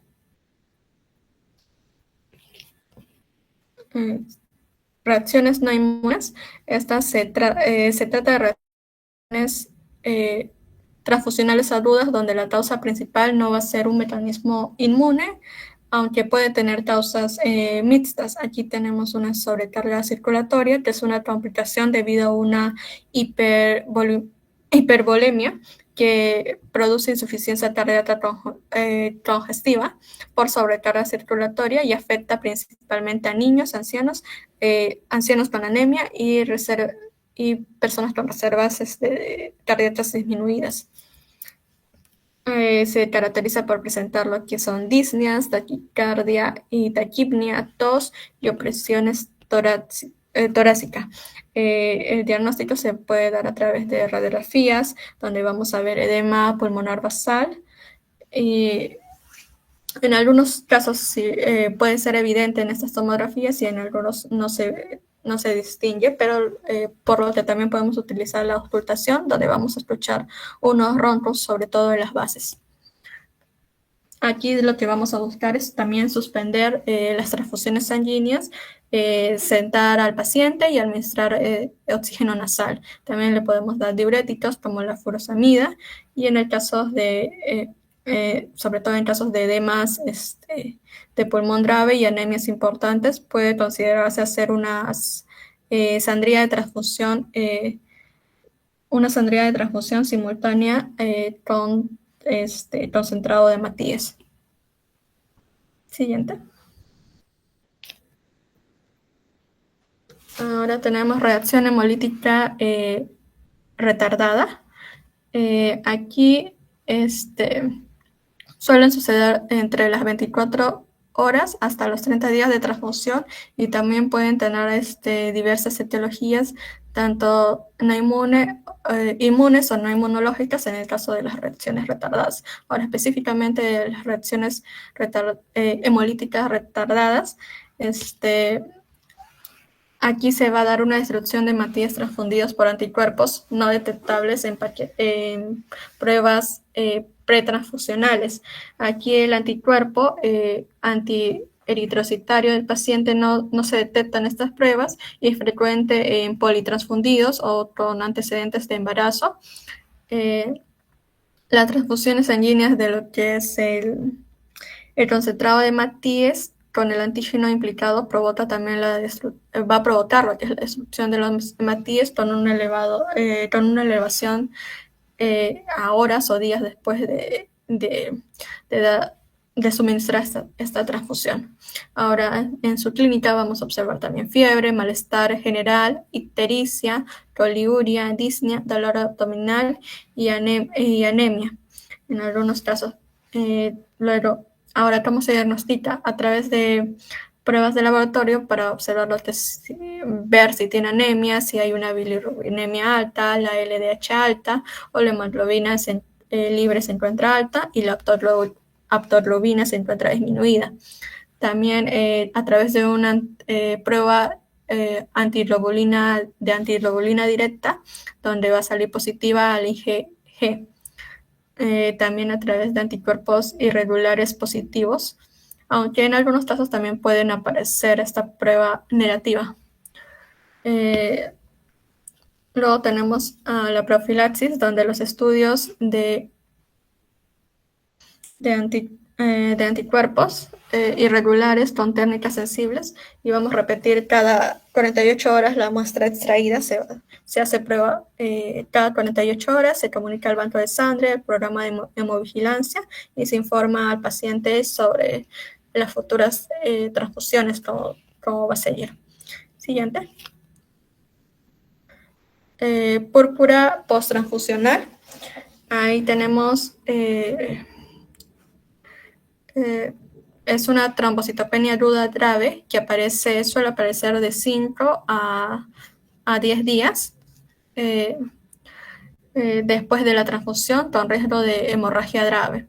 Speaker 3: Reacciones no inmunes. Estas se trata de reacciones transfusionales agudas donde la causa principal no va a ser un mecanismo inmune, aunque puede tener causas mixtas. Aquí tenemos una sobrecarga circulatoria, que es una complicación debido a una hipervolemia que produce insuficiencia cardíaca congestiva por sobrecarga circulatoria y afecta principalmente a niños, ancianos con anemia y personas con reservas cardíacas disminuidas. Se caracteriza por presentar lo que son disneas, taquicardia y taquipnea, tos y opresiones torácica. El diagnóstico se puede dar a través de radiografías, donde vamos a ver edema pulmonar basal. Y en algunos casos sí, puede ser evidente en estas tomografías y en algunos no se distingue, pero por lo que también podemos utilizar la auscultación, donde vamos a escuchar unos roncos, sobre todo en las bases. Aquí lo que vamos a buscar es también suspender las transfusiones sanguíneas, sentar al paciente y administrar oxígeno nasal. También le podemos dar diuréticos como la furosemida, y en el caso de sobre todo en casos de edemas de pulmón grave y anemias importantes, puede considerarse hacer una sangría de transfusión simultánea con concentrado de Matías. Siguiente. Ahora tenemos reacción hemolítica retardada. Aquí suelen suceder entre las 24 horas hasta los 30 días de transfusión, y también pueden tener diversas etiologías, tanto no inmunes o no inmunológicas en el caso de las reacciones retardadas. Ahora, específicamente de las reacciones hemolíticas retardadas, aquí se va a dar una destrucción de Matías transfundidos por anticuerpos no detectables en pruebas pretransfusionales. Aquí el anticuerpo antieritrocitario del paciente no se detecta en estas pruebas y es frecuente en politransfundidos o con antecedentes de embarazo. Las transfusiones sanguíneas de lo que es el concentrado de Matías con el antígeno implicado provoca también va a provocar lo que es la destrucción de los Matías con una elevación a horas o días después de de suministrar esta transfusión. Ahora, en su clínica vamos a observar también fiebre, malestar general, ictericia, poliuria, disnea, dolor abdominal y anemia en algunos casos. Luego, ahora, ¿cómo se diagnostica? A través de pruebas de laboratorio para observar ver si tiene anemia, si hay una bilirubinemia alta, la LDH alta o la hemoglobina libre se encuentra alta y la aptoglobina se encuentra disminuida. También a través de una prueba antiglobulina directa, donde va a salir positiva al IgG. También a través de anticuerpos irregulares positivos, aunque en algunos casos también pueden aparecer esta prueba negativa. Luego tenemos la profilaxis, donde los estudios de anticuerpos irregulares con técnicas sensibles, y vamos a repetir cada 48 horas la muestra extraída, se hace prueba cada 48 horas, se comunica al banco de sangre, el programa de hemovigilancia, y se informa al paciente sobre las futuras transfusiones, cómo va a seguir. Siguiente. Púrpura posttransfusional. Ahí tenemos es una trombocitopenia aguda grave que suele aparecer de 5 a 10 días después de la transfusión, con riesgo de hemorragia grave.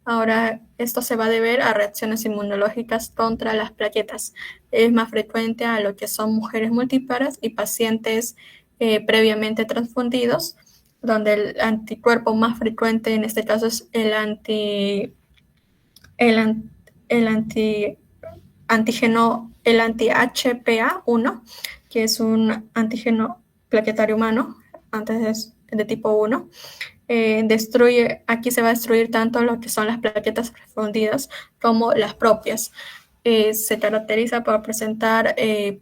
Speaker 3: Ahora, esto se va a deber a reacciones inmunológicas contra las plaquetas. Es más frecuente a lo que son mujeres multíparas y pacientes previamente transfundidos, donde el anticuerpo más frecuente en este caso es el anti-HPA1, que es un antígeno plaquetario humano, antes de tipo 1. Aquí se va a destruir tanto lo que son las plaquetas refundidas como las propias. Se caracteriza por presentar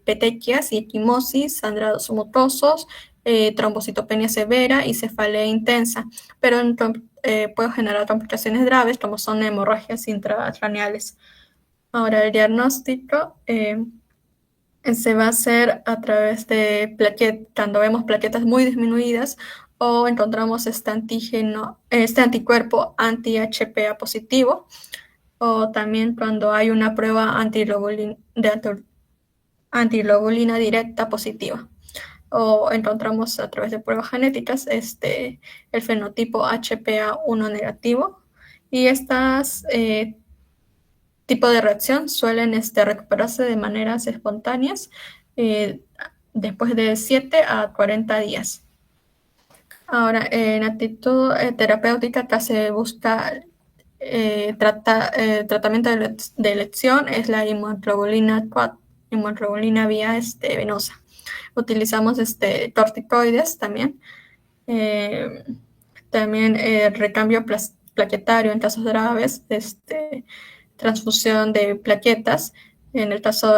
Speaker 3: petequias y equimosis, sangrados mucosos, trombocitopenia severa y cefalea intensa, pero puede generar complicaciones graves como son hemorragias intracraneales. Ahora, el diagnóstico se va a hacer a través de cuando vemos plaquetas muy disminuidas o encontramos este anticuerpo anti-HPA positivo, o también cuando hay una prueba antiglobulina directa positiva, o encontramos a través de pruebas genéticas el fenotipo HPA1 negativo, y estas tipo de reacción suelen recuperarse de maneras espontáneas después de 7 a 40 días. Ahora, en actitud terapéutica, acá se busca tratamiento de elección, es la inmunoglobulina vía venosa. Utilizamos corticoides también. También recambio plaquetario en casos graves, transfusión de plaquetas en el caso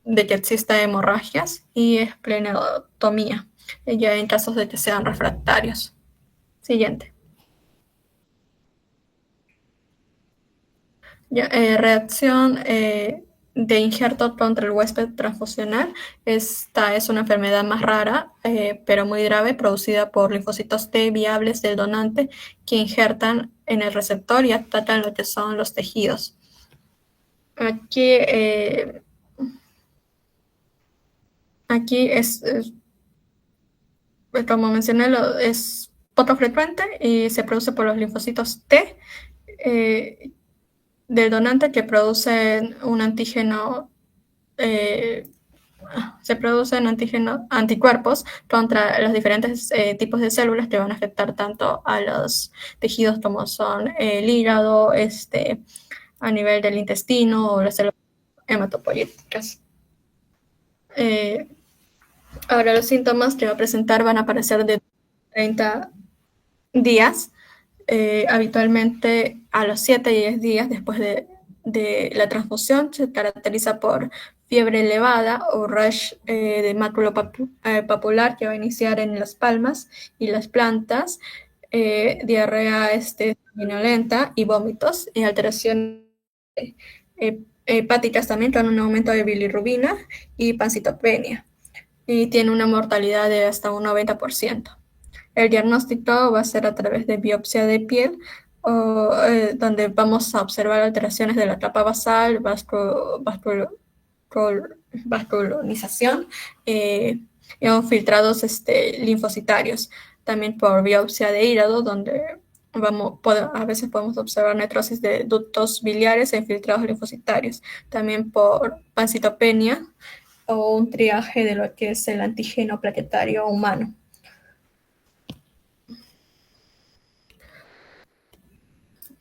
Speaker 3: de que exista hemorragias, y esplenotomía ya en casos de que sean refractarios. Siguiente. Reacción de injerto contra el huésped transfusional. Esta es una enfermedad más rara, pero muy grave, producida por linfocitos T viables del donante que injertan en el receptor y atacan lo que son los tejidos. Aquí como mencioné, es poco frecuente y se produce por los linfocitos T del donante, que producen un antígeno, se producen anticuerpos contra los diferentes tipos de células que van a afectar tanto a los tejidos como son el hígado, a nivel del intestino, o las células hematopoyéticas. Ahora, los síntomas que va a presentar van a aparecer de 30 días, habitualmente a los 7 y 10 días después de la transfusión. Se caracteriza por fiebre elevada o rash de máculo papular, que va a iniciar en las palmas y las plantas, diarrea violenta y vómitos, y alteración hepáticas también con un aumento de bilirrubina y pancitopenia, y tiene una mortalidad de hasta un 90%. El diagnóstico va a ser a través de biopsia de piel, donde vamos a observar alteraciones de la capa basal, vascularización y filtrados linfocitarios. También por biopsia de hígado, donde a veces podemos observar necrosis de ductos biliares e infiltrados linfocitarios. También por pancitopenia o un triaje de lo que es el antígeno plaquetario humano.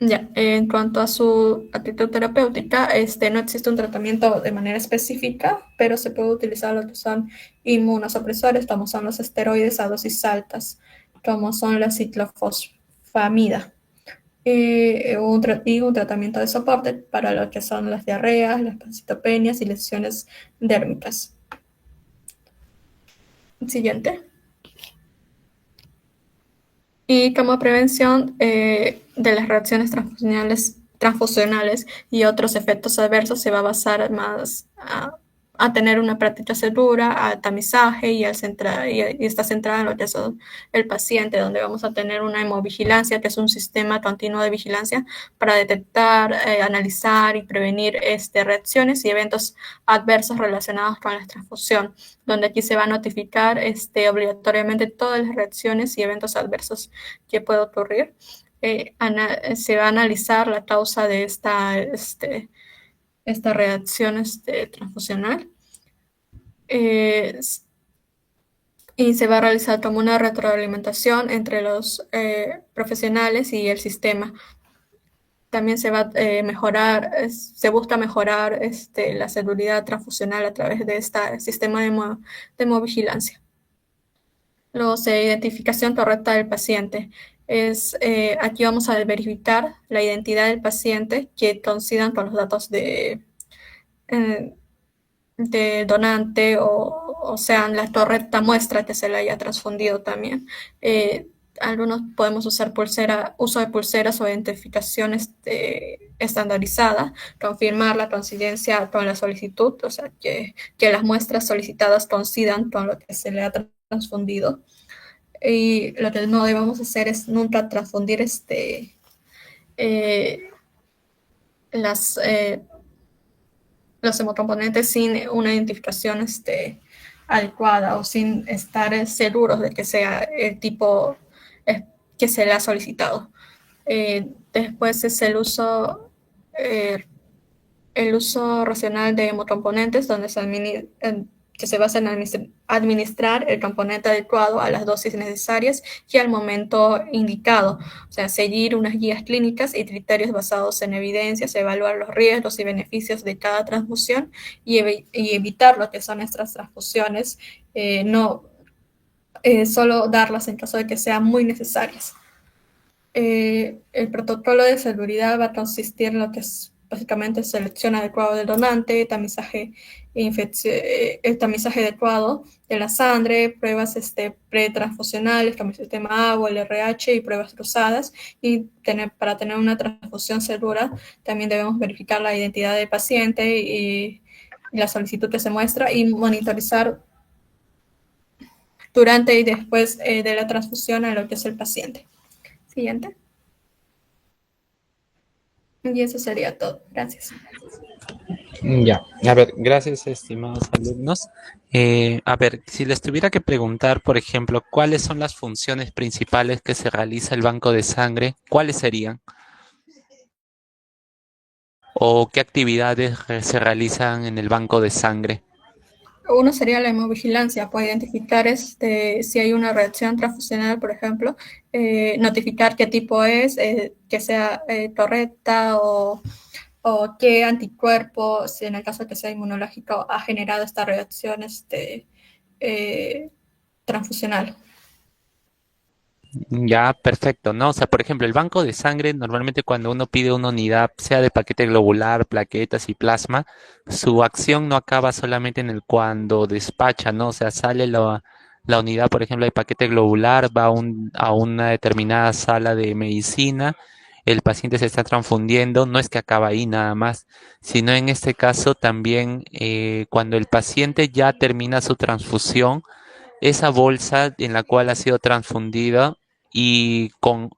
Speaker 3: Ya, en cuanto a su actitud terapéutica, no existe un tratamiento de manera específica, pero se puede utilizar lo que son inmunosupresores, como son los esteroides a dosis altas, como son la ciclofosfamida, y un tratamiento de soporte para lo que son las diarreas, las pancitopenias y lesiones dérmicas. Siguiente. Y como prevención de las reacciones transfusionales y otros efectos adversos, se va a basar más a tener una práctica segura, a tamizaje y está centrada en lo que es el paciente, donde vamos a tener una hemovigilancia, que es un sistema continuo de vigilancia para detectar, analizar y prevenir reacciones y eventos adversos relacionados con la transfusión, donde aquí se va a notificar obligatoriamente todas las reacciones y eventos adversos que puede ocurrir. Se va a analizar la causa de esta reacción transfusional, y se va a realizar como una retroalimentación entre los profesionales y el sistema. También se va a mejorar, se busca mejorar la seguridad transfusional a través de este sistema de hemovigilancia. Luego, identificación correcta del paciente. Aquí vamos a verificar la identidad del paciente que coincidan con los datos de donante o sean la correcta muestra que se le haya transfundido también. Algunos podemos usar uso de pulseras o identificación estandarizada, confirmar la coincidencia con la solicitud, o sea, que las muestras solicitadas coincidan con lo que se le ha transfundido. Y lo que no debemos hacer es nunca transfundir los hemocomponentes sin una identificación adecuada o sin estar seguros de que sea el tipo que se le ha solicitado. Después es el uso racional de hemocomponentes, donde que se basa en administrar el componente adecuado a las dosis necesarias y al momento indicado. O sea, seguir unas guías clínicas y criterios basados en evidencias, evaluar los riesgos y beneficios de cada transfusión y evitar lo que son nuestras transfusiones, no solo darlas en caso de que sean muy necesarias. El protocolo de seguridad va a consistir en lo que es básicamente selección adecuada del donante, el tamizaje adecuado de la sangre, pruebas pretransfusionales como el sistema ABO, el RH y pruebas cruzadas. Y para tener una transfusión segura también debemos verificar la identidad del paciente y la solicitud que se muestra y monitorizar durante y después de la transfusión a lo que es el paciente. Siguiente. Y eso sería todo. Gracias.
Speaker 2: Ya, a ver, gracias, estimados alumnos. A ver, si les tuviera que preguntar, por ejemplo, ¿cuáles son las funciones principales que se realiza el banco de sangre? ¿Cuáles serían? ¿O qué actividades se realizan en el banco de sangre?
Speaker 3: Uno sería la hemovigilancia, puede identificar si hay una reacción transfusional, por ejemplo, notificar qué tipo es, que sea correcta o qué anticuerpo, si en el caso de que sea inmunológico, ha generado esta reacción transfusional.
Speaker 2: Ya, perfecto, ¿no? O sea, por ejemplo, el banco de sangre, normalmente cuando uno pide una unidad, sea de paquete globular, plaquetas y plasma, su acción no acaba solamente en el cuando despacha, ¿no? O sea, sale la unidad, por ejemplo, de paquete globular, va a una determinada sala de medicina el paciente se está transfundiendo, no es que acaba ahí nada más, sino en este caso también cuando el paciente ya termina su transfusión, esa bolsa en la cual ha sido transfundida y con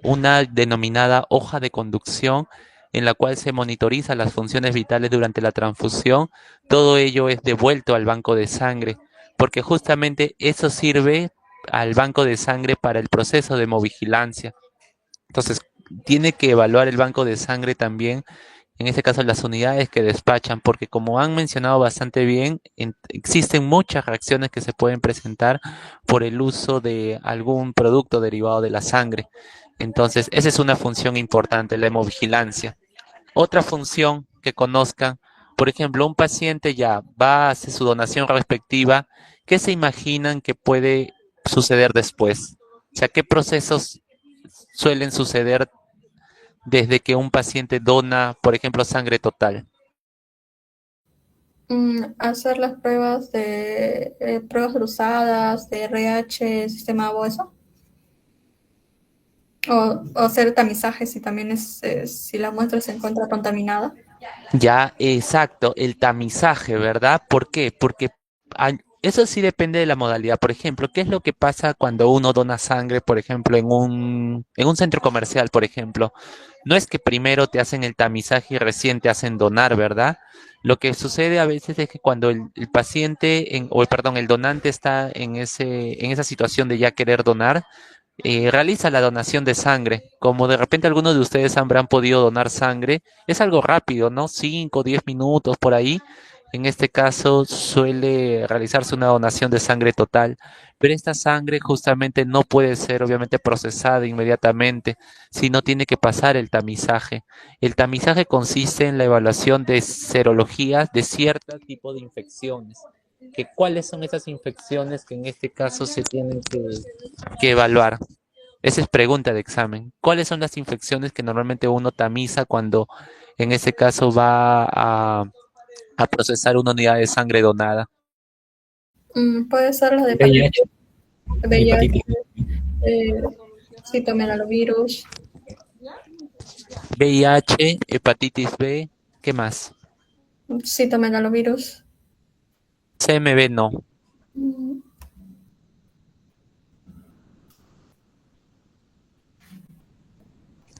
Speaker 2: una denominada hoja de conducción en la cual se monitoriza las funciones vitales durante la transfusión, todo ello es devuelto al banco de sangre, porque justamente eso sirve al banco de sangre para el proceso de hemovigilancia. Entonces, tiene que evaluar el banco de sangre también, en este caso las unidades que despachan, porque como han mencionado bastante bien, existen muchas reacciones que se pueden presentar por el uso de algún producto derivado de la sangre. Entonces, esa es una función importante, la hemovigilancia. Otra función que conozcan, por ejemplo, un paciente ya va a hacer su donación respectiva, ¿qué se imaginan que puede suceder después? O sea, ¿qué procesos suelen suceder desde que un paciente dona, por ejemplo, sangre total?
Speaker 3: Hacer las pruebas cruzadas, de RH, sistema ABO, eso. O hacer tamizaje si también si la muestra se encuentra contaminada.
Speaker 2: Ya, exacto, el tamizaje, ¿verdad? ¿Por qué? Porque eso sí depende de la modalidad. Por ejemplo, ¿qué es lo que pasa cuando uno dona sangre, por ejemplo, en un centro comercial, por ejemplo? No es que primero te hacen el tamizaje y recién te hacen donar, ¿verdad? Lo que sucede a veces es que cuando el paciente, o perdón, el donante está en esa situación de ya querer donar, realiza la donación de sangre. Como de repente algunos de ustedes habrán podido donar sangre, es algo rápido, ¿no? 5, 10 minutos por ahí. En este caso suele realizarse una donación de sangre total, pero esta sangre justamente no puede ser obviamente procesada inmediatamente, sino tiene que pasar el tamizaje. El tamizaje consiste en la evaluación de serologías de cierto tipo de infecciones. ¿Cuáles son esas infecciones que en este caso se tienen que evaluar? Esa es pregunta de examen. ¿Cuáles son las infecciones que normalmente uno tamiza cuando en ese caso va a procesar una unidad de sangre donada?
Speaker 3: Puede ser la de
Speaker 1: VIH,
Speaker 3: VIH,
Speaker 1: hepatitis,
Speaker 3: citomegalovirus,
Speaker 2: VIH, hepatitis B, ¿qué más?
Speaker 3: citomegalovirus.
Speaker 2: CMV no.
Speaker 3: Mm,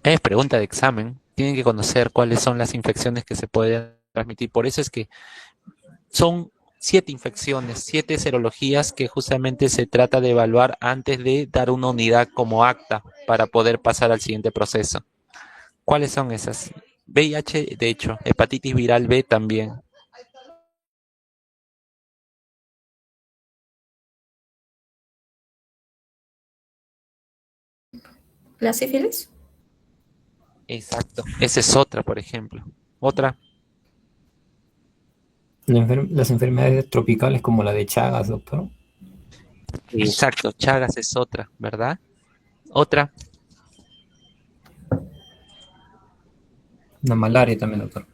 Speaker 2: Es pregunta de examen. Tienen que conocer cuáles son las infecciones que se pueden transmitir. Por eso es que son 7 infecciones, 7 serologías que justamente se trata de evaluar antes de dar una unidad como acta para poder pasar al siguiente proceso. ¿Cuáles son esas? VIH, de hecho, hepatitis viral B también.
Speaker 3: ¿La sífilis?
Speaker 2: Exacto. Esa es otra, por ejemplo. Otra.
Speaker 1: las enfermedades tropicales como la de Chagas, doctor.
Speaker 2: Exacto. Chagas es otra, ¿verdad? Otra.
Speaker 1: La malaria también, doctor.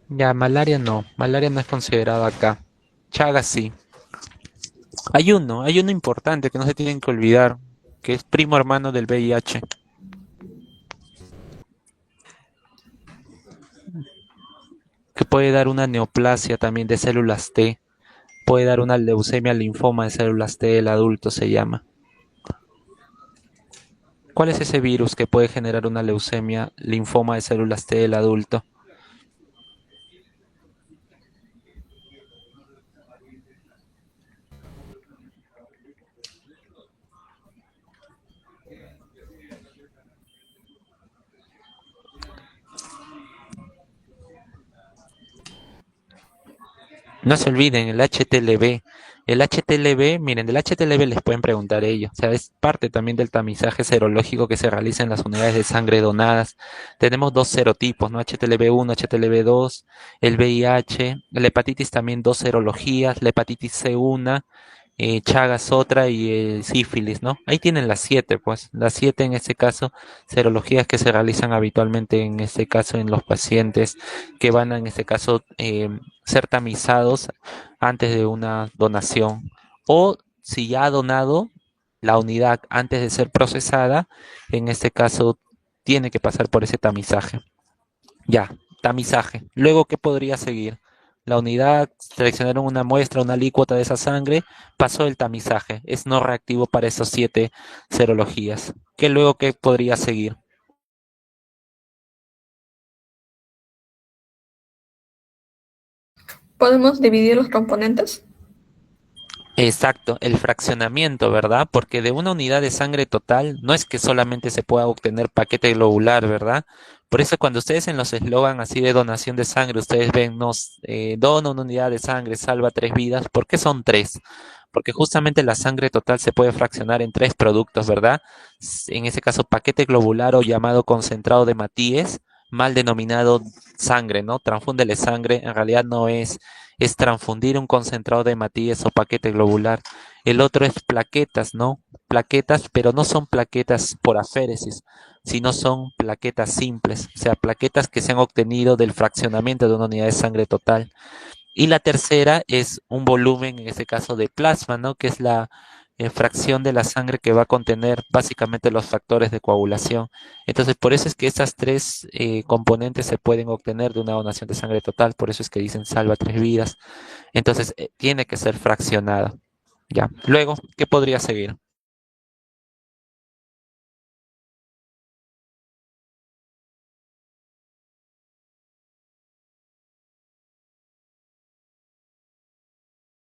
Speaker 2: Ya, malaria no. Malaria no es considerado acá. Chagas sí. Hay uno importante que no se tienen que olvidar, que es primo hermano del VIH. Que puede dar una neoplasia también de células T, puede dar una leucemia linfoma de células T del adulto, se llama. ¿Cuál es ese virus que puede generar una leucemia linfoma de células T del adulto? No se olviden, el HTLV. El HTLV, miren, del HTLV les pueden preguntar ellos. O sea, es parte también del tamizaje serológico que se realiza en las unidades de sangre donadas. Tenemos 2 serotipos, ¿no? HTLV1, HTLV2, el VIH, la hepatitis también 2 serologías, la hepatitis C1, Chagas otra y sífilis, ¿no? Ahí tienen las 7, pues. Las 7 en este caso, serologías que se realizan habitualmente en este caso en los pacientes que van a, en este caso, ser tamizados antes de una donación. O si ya ha donado, la unidad antes de ser procesada, en este caso tiene que pasar por ese tamizaje. Ya, tamizaje. Luego, ¿qué podría seguir? La unidad, seleccionaron una muestra, una alícuota de esa sangre, pasó el tamizaje. Es no reactivo para esos 7 serologías. ¿Qué podría seguir?
Speaker 3: ¿Podemos dividir los componentes?
Speaker 2: Exacto, el fraccionamiento, ¿verdad? Porque de una unidad de sangre total no es que solamente se pueda obtener paquete globular, ¿verdad? Por eso cuando ustedes en los eslogan así de donación de sangre, ustedes ven, nos dona una unidad de sangre, salva 3 vidas. ¿Por qué son 3? Porque justamente la sangre total se puede fraccionar en 3 productos, ¿verdad? En ese caso, paquete globular o llamado concentrado de Matías, mal denominado sangre, ¿no? Transfúndele sangre, en realidad no es transfundir un concentrado de Matías o paquete globular. El otro es plaquetas, ¿no? Plaquetas, pero no son plaquetas por aféresis, sino son plaquetas simples, o sea, plaquetas que se han obtenido del fraccionamiento de una unidad de sangre total. Y la tercera es un volumen, en este caso de plasma, ¿no? Que es la fracción de la sangre que va a contener básicamente los factores de coagulación. Entonces, por eso es que estas 3 componentes se pueden obtener de una donación de sangre total, por eso es que dicen salva 3 vidas. Entonces, tiene que ser fraccionada. Ya. Luego, ¿qué podría seguir?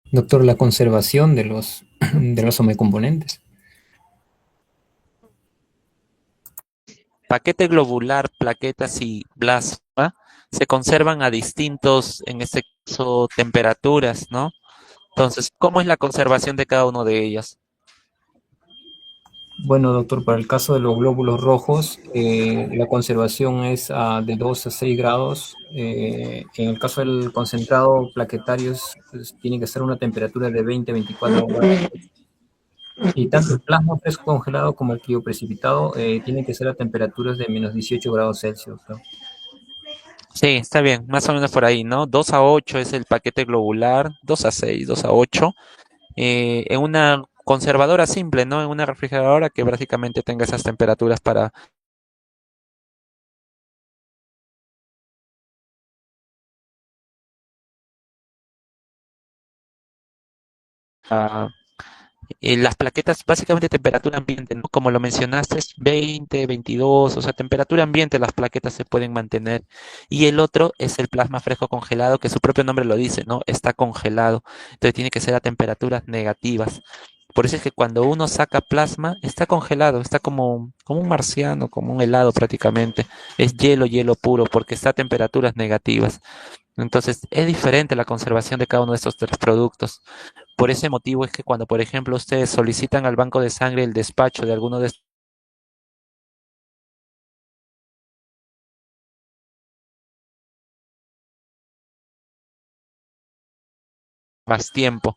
Speaker 1: Doctor, la conservación de de los homocomponentes.
Speaker 2: Paquete globular, plaquetas y plasma se conservan a distintos, en este caso, temperaturas, ¿no? Entonces, ¿cómo es la conservación de cada uno de ellas?
Speaker 1: Bueno, doctor, para el caso de los glóbulos rojos, la conservación es de 2 a 6 grados. En el caso del concentrado plaquetario, pues, tiene que ser una temperatura de 20 a 24 grados. Y tanto el plasma fresco congelado como el crioprecipitado tienen que ser a temperaturas de menos 18 grados Celsius, ¿no?
Speaker 2: Sí, está bien, más o menos por ahí, ¿no? 2 a 8 es el paquete globular, 2 a 6, 2 a 8. En una conservadora simple, ¿no? En una refrigeradora que básicamente tenga esas temperaturas para ah, las plaquetas, básicamente temperatura ambiente, ¿no? Como lo mencionaste, es 20, 22, o sea, temperatura ambiente las plaquetas se pueden mantener. Y el otro es el plasma fresco congelado, que su propio nombre lo dice, ¿no? Está congelado. Entonces tiene que ser a temperaturas negativas. Por eso es que cuando uno saca plasma, está congelado, está como un marciano, como un helado prácticamente. Es hielo, hielo puro, porque está a temperaturas negativas. Entonces, es diferente la conservación de cada uno de estos 3 productos. Por ese motivo es que cuando, por ejemplo, ustedes solicitan al banco de sangre el despacho de alguno de estos más tiempo,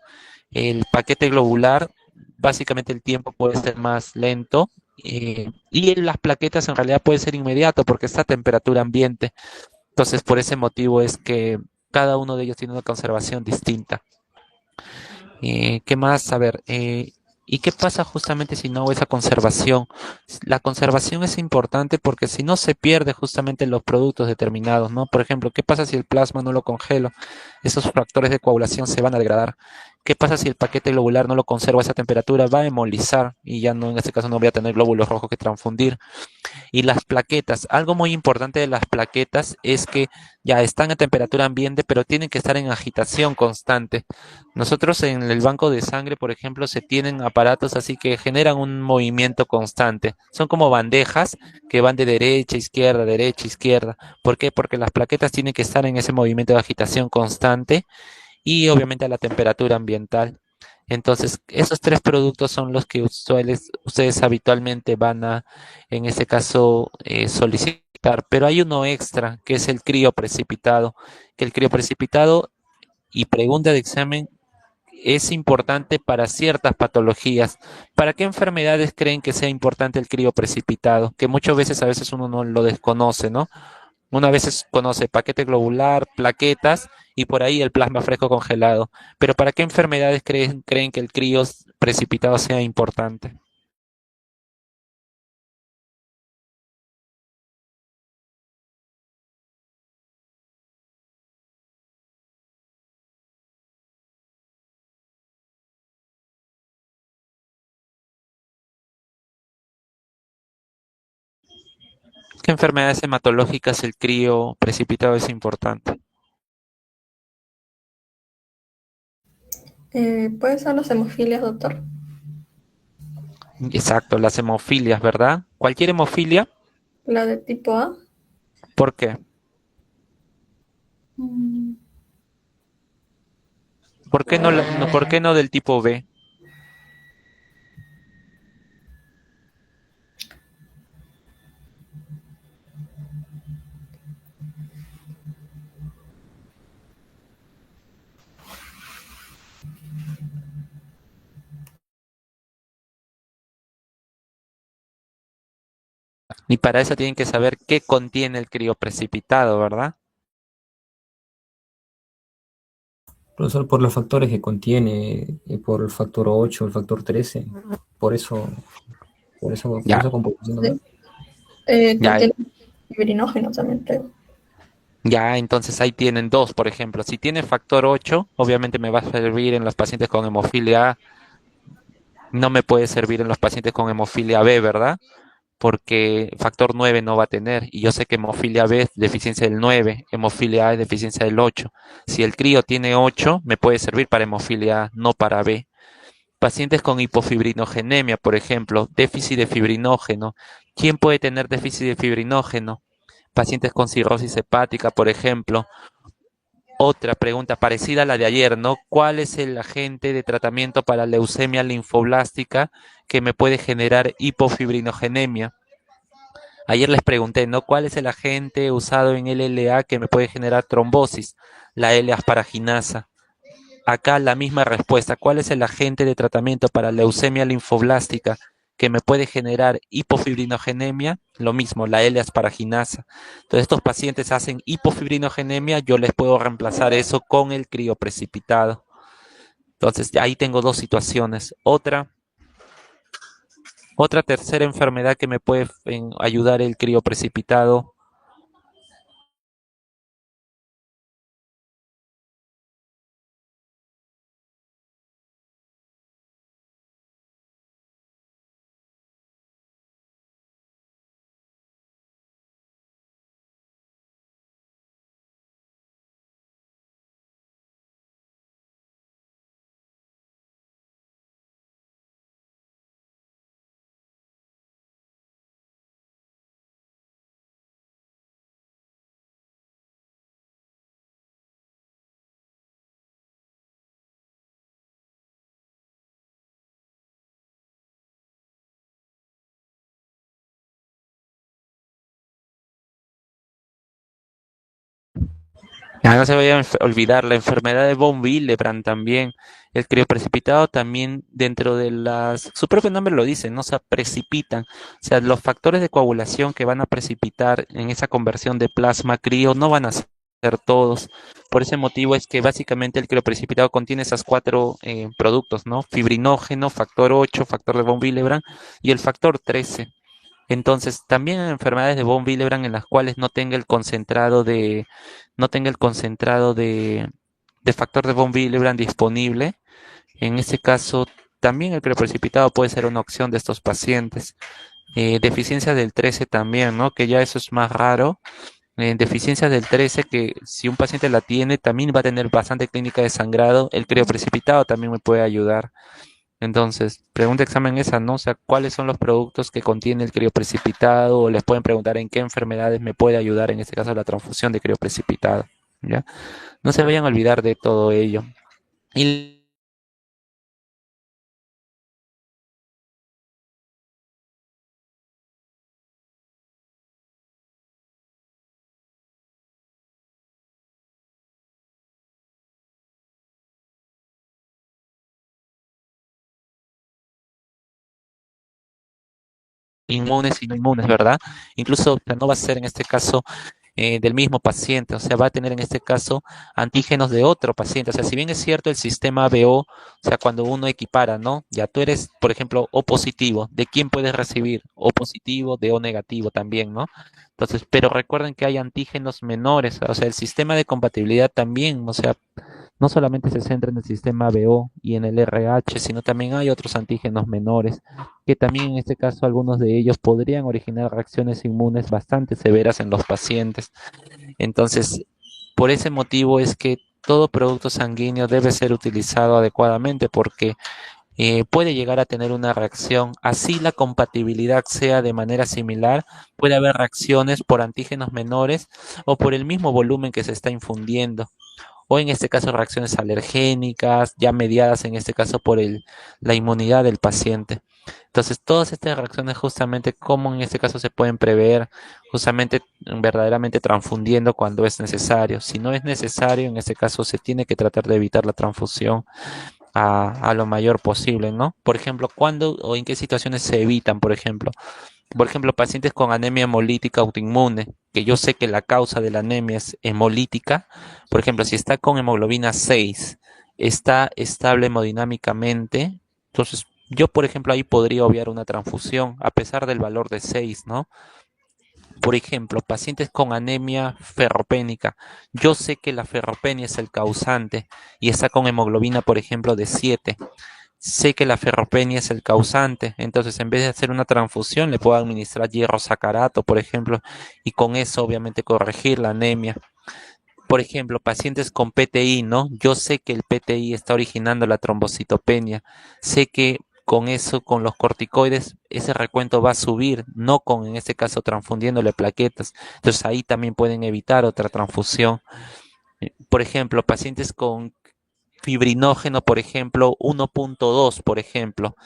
Speaker 2: el paquete globular, básicamente el tiempo puede ser más lento. Y en las plaquetas en realidad puede ser inmediato porque está a temperatura ambiente. Entonces, por ese motivo es que cada uno de ellos tiene una conservación distinta. ¿Qué más? A ver, ¿y qué pasa justamente si no hago esa conservación? La conservación es importante porque si no se pierde justamente los productos determinados, ¿no? Por ejemplo, ¿qué pasa si el plasma no lo congelo? Esos factores de coagulación se van a degradar. ¿Qué pasa si el paquete globular no lo conservo a esa temperatura? Va a hemolizar y ya no, en este caso no voy a tener glóbulos rojos que transfundir. Y las plaquetas, algo muy importante de las plaquetas es que ya están a temperatura ambiente, pero tienen que estar en agitación constante. Nosotros en el banco de sangre, por ejemplo, se tienen aparatos así que generan un movimiento constante. Son como bandejas que van de derecha a izquierda, derecha a izquierda. ¿Por qué? Porque las plaquetas tienen que estar en ese movimiento de agitación constante y obviamente a la temperatura ambiental. Entonces, esos 3 productos son los que ustedes habitualmente van a, en este caso, solicitar. Pero hay uno extra, que es el crioprecipitado, que el crioprecipitado y pregunta de examen es importante para ciertas patologías. ¿Para qué enfermedades creen que sea importante el crioprecipitado? Que muchas veces, a veces uno no lo desconoce, ¿no? Una vez conoce paquete globular, plaquetas y por ahí el plasma fresco congelado. Pero ¿para qué enfermedades creen que el crío precipitado sea importante. ¿Qué enfermedades hematológicas el crío precipitado es importante?
Speaker 3: ¿Puede ser las hemofilias, doctor?
Speaker 2: Exacto, las hemofilias, ¿verdad? Cualquier hemofilia,
Speaker 3: La de tipo A.
Speaker 2: ¿por qué?
Speaker 3: Mm,
Speaker 2: ¿Por qué no, por qué no del tipo B? Y para eso tienen que saber qué contiene el crioprecipitado, ¿verdad?
Speaker 1: Profesor, por los factores que contiene, por el factor 8, el factor 13, por eso, por
Speaker 2: Ya,
Speaker 1: esa composición
Speaker 3: sí.
Speaker 1: también.
Speaker 2: ya,
Speaker 3: Contiene fibrinógeno también, creo.
Speaker 2: ya, entonces ahí tienen dos, por ejemplo. Si tiene factor 8, obviamente me va a servir en los pacientes con hemofilia A, no me puede servir en los pacientes con hemofilia B, ¿verdad? Porque factor 9 no va a tener. Y yo sé que hemofilia B es deficiencia del 9, hemofilia A es deficiencia del 8. Si el crío tiene 8, me puede servir para hemofilia A, no para B. Pacientes con hipofibrinogenemia, por ejemplo, déficit de fibrinógeno. ¿Quién puede tener déficit de fibrinógeno? Pacientes con cirrosis hepática, por ejemplo. Otra pregunta parecida a la de ayer, ¿no? ¿Cuál es el agente de tratamiento para leucemia linfoblástica que me puede generar hipofibrinogenia? Ayer les pregunté, ¿no? ¿Cuál es el agente usado en LLA que me puede generar trombosis? La L-asparaginasa. Acá la misma respuesta. ¿Cuál es el agente de tratamiento para leucemia linfoblástica que me puede generar hipofibrinogenia? Lo mismo, la L-asparaginasa. Entonces, estos pacientes hacen hipofibrinogenia, yo les puedo reemplazar eso con el crioprecipitado. Entonces, ahí tengo dos situaciones. Otra tercera enfermedad que me puede ayudar el crioprecipitado. Ya no se vaya a olvidar la enfermedad de von Willebrand también. El crioprecipitado también dentro de las, su propio nombre lo dice, no se precipitan. O sea, los factores de coagulación que van a precipitar en esa conversión de plasma crío no van a ser todos. Por ese motivo es que básicamente el crioprecipitado contiene esas cuatro productos, ¿no? Fibrinógeno, factor 8, factor de von Willebrand y el factor 13. Entonces, también hay enfermedades de von Willebrand en las cuales no tenga el concentrado de factor de von Willebrand disponible. En ese caso, también el preprecipitado puede ser una opción de estos pacientes. Deficiencia del 13 también, ¿no? Que ya eso es más raro. Deficiencia del 13, que si un paciente la tiene, también va a tener bastante clínica de sangrado. El crioprecipitado también me puede ayudar. Entonces, pregunta examen esa, ¿no? O sea, ¿cuáles son los productos que contiene el crioprecipitado? O les pueden preguntar en qué enfermedades me puede ayudar, en este caso, la transfusión de crioprecipitado, ¿ya? No se vayan a olvidar de todo ello. Y inmunes y no inmunes, ¿verdad? Incluso o sea, no va a ser en este caso del mismo paciente, o sea, va a tener en este caso antígenos de otro paciente. O sea, si bien es cierto el sistema BO, o sea, cuando uno equipara, ¿no? Ya tú eres, por ejemplo, O positivo, ¿de quién puedes recibir? O positivo, de O negativo también, ¿no? Entonces, pero recuerden que hay antígenos menores, o sea, el sistema de compatibilidad también, o sea, no solamente se centra en el sistema BO y en el RH, sino también hay otros antígenos menores, que también en este caso algunos de ellos podrían originar reacciones inmunes bastante severas en los pacientes. Entonces, por ese motivo es que todo producto sanguíneo debe ser utilizado adecuadamente porque puede llegar a tener una reacción. Así la compatibilidad sea de manera similar, puede haber reacciones por antígenos menores o por el mismo volumen que se está infundiendo o en este caso reacciones alergénicas, ya mediadas en este caso por la inmunidad del paciente. Entonces, todas estas reacciones justamente, ¿cómo en este caso se pueden prever? Justamente verdaderamente transfundiendo cuando es necesario. Si no es necesario, en este caso se tiene que tratar de evitar la transfusión a lo mayor posible, ¿no? Por ejemplo, ¿cuándo o en qué situaciones se evitan, por ejemplo? Por ejemplo, pacientes con anemia hemolítica autoinmune, que yo sé que la causa de la anemia es hemolítica. Por ejemplo, si está con hemoglobina 6, está estable hemodinámicamente, entonces yo, por ejemplo, ahí podría obviar una transfusión a pesar del valor de 6, ¿no? Por ejemplo, pacientes con anemia ferropénica. Yo sé que la ferropenia es el causante y está con hemoglobina, por ejemplo, de 7. Sé que la ferropenia es el causante, entonces en vez de hacer una transfusión le puedo administrar hierro sacarato, por ejemplo, y con eso obviamente corregir la anemia. Por ejemplo, pacientes con PTI, ¿no? Yo sé que el PTI está originando la trombocitopenia. Sé que con eso, con los corticoides, ese recuento va a subir, no con, en este caso, transfundiéndole plaquetas. Entonces ahí también pueden evitar otra transfusión. Por ejemplo, pacientes con fibrinógeno, por ejemplo, 1.2, por ejemplo.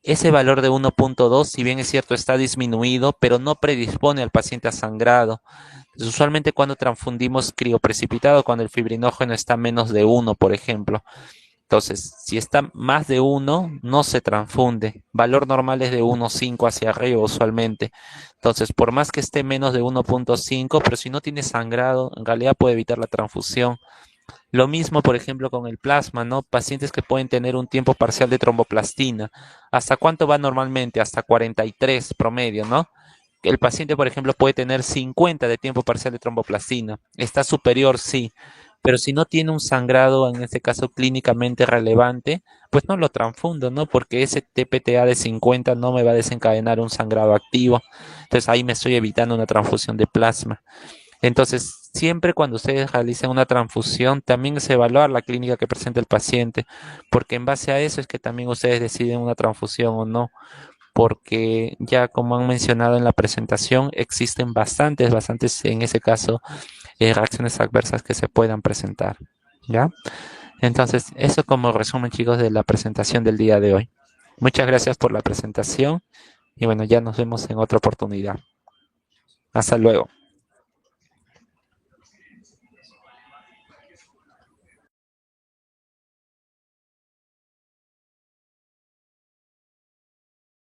Speaker 2: Ese valor de 1.2, si bien es cierto, está disminuido, pero no predispone al paciente a sangrado. Entonces, usualmente cuando transfundimos crioprecipitado, cuando el fibrinógeno está menos de 1, por ejemplo. Entonces, si está más de 1, no se transfunde. Valor normal es de 1.5 hacia arriba usualmente. Entonces, por más que esté menos de 1.5, pero si no tiene sangrado, en realidad puede evitar la transfusión. Lo mismo, por ejemplo, con el plasma, ¿no? Pacientes que pueden tener un tiempo parcial de tromboplastina. ¿Hasta cuánto va normalmente? Hasta 43 promedio, ¿no? El paciente, por ejemplo, puede tener 50 de tiempo parcial de tromboplastina. Está superior, sí. Pero si no tiene un sangrado, en este caso clínicamente relevante, pues no lo transfundo, ¿no? Porque ese TPTA de 50 no me va a desencadenar un sangrado activo. Entonces ahí me estoy evitando una transfusión de plasma. Entonces, siempre cuando ustedes realicen una transfusión, también es evaluar la clínica que presenta el paciente, porque en base a eso es que también ustedes deciden una transfusión o no, porque ya como han mencionado en la presentación, existen bastantes en ese caso, reacciones adversas que se puedan presentar, ¿ya? Entonces, eso como resumen, chicos, de la presentación del día de hoy. Muchas gracias por la presentación y bueno, ya nos vemos en otra oportunidad. Hasta luego.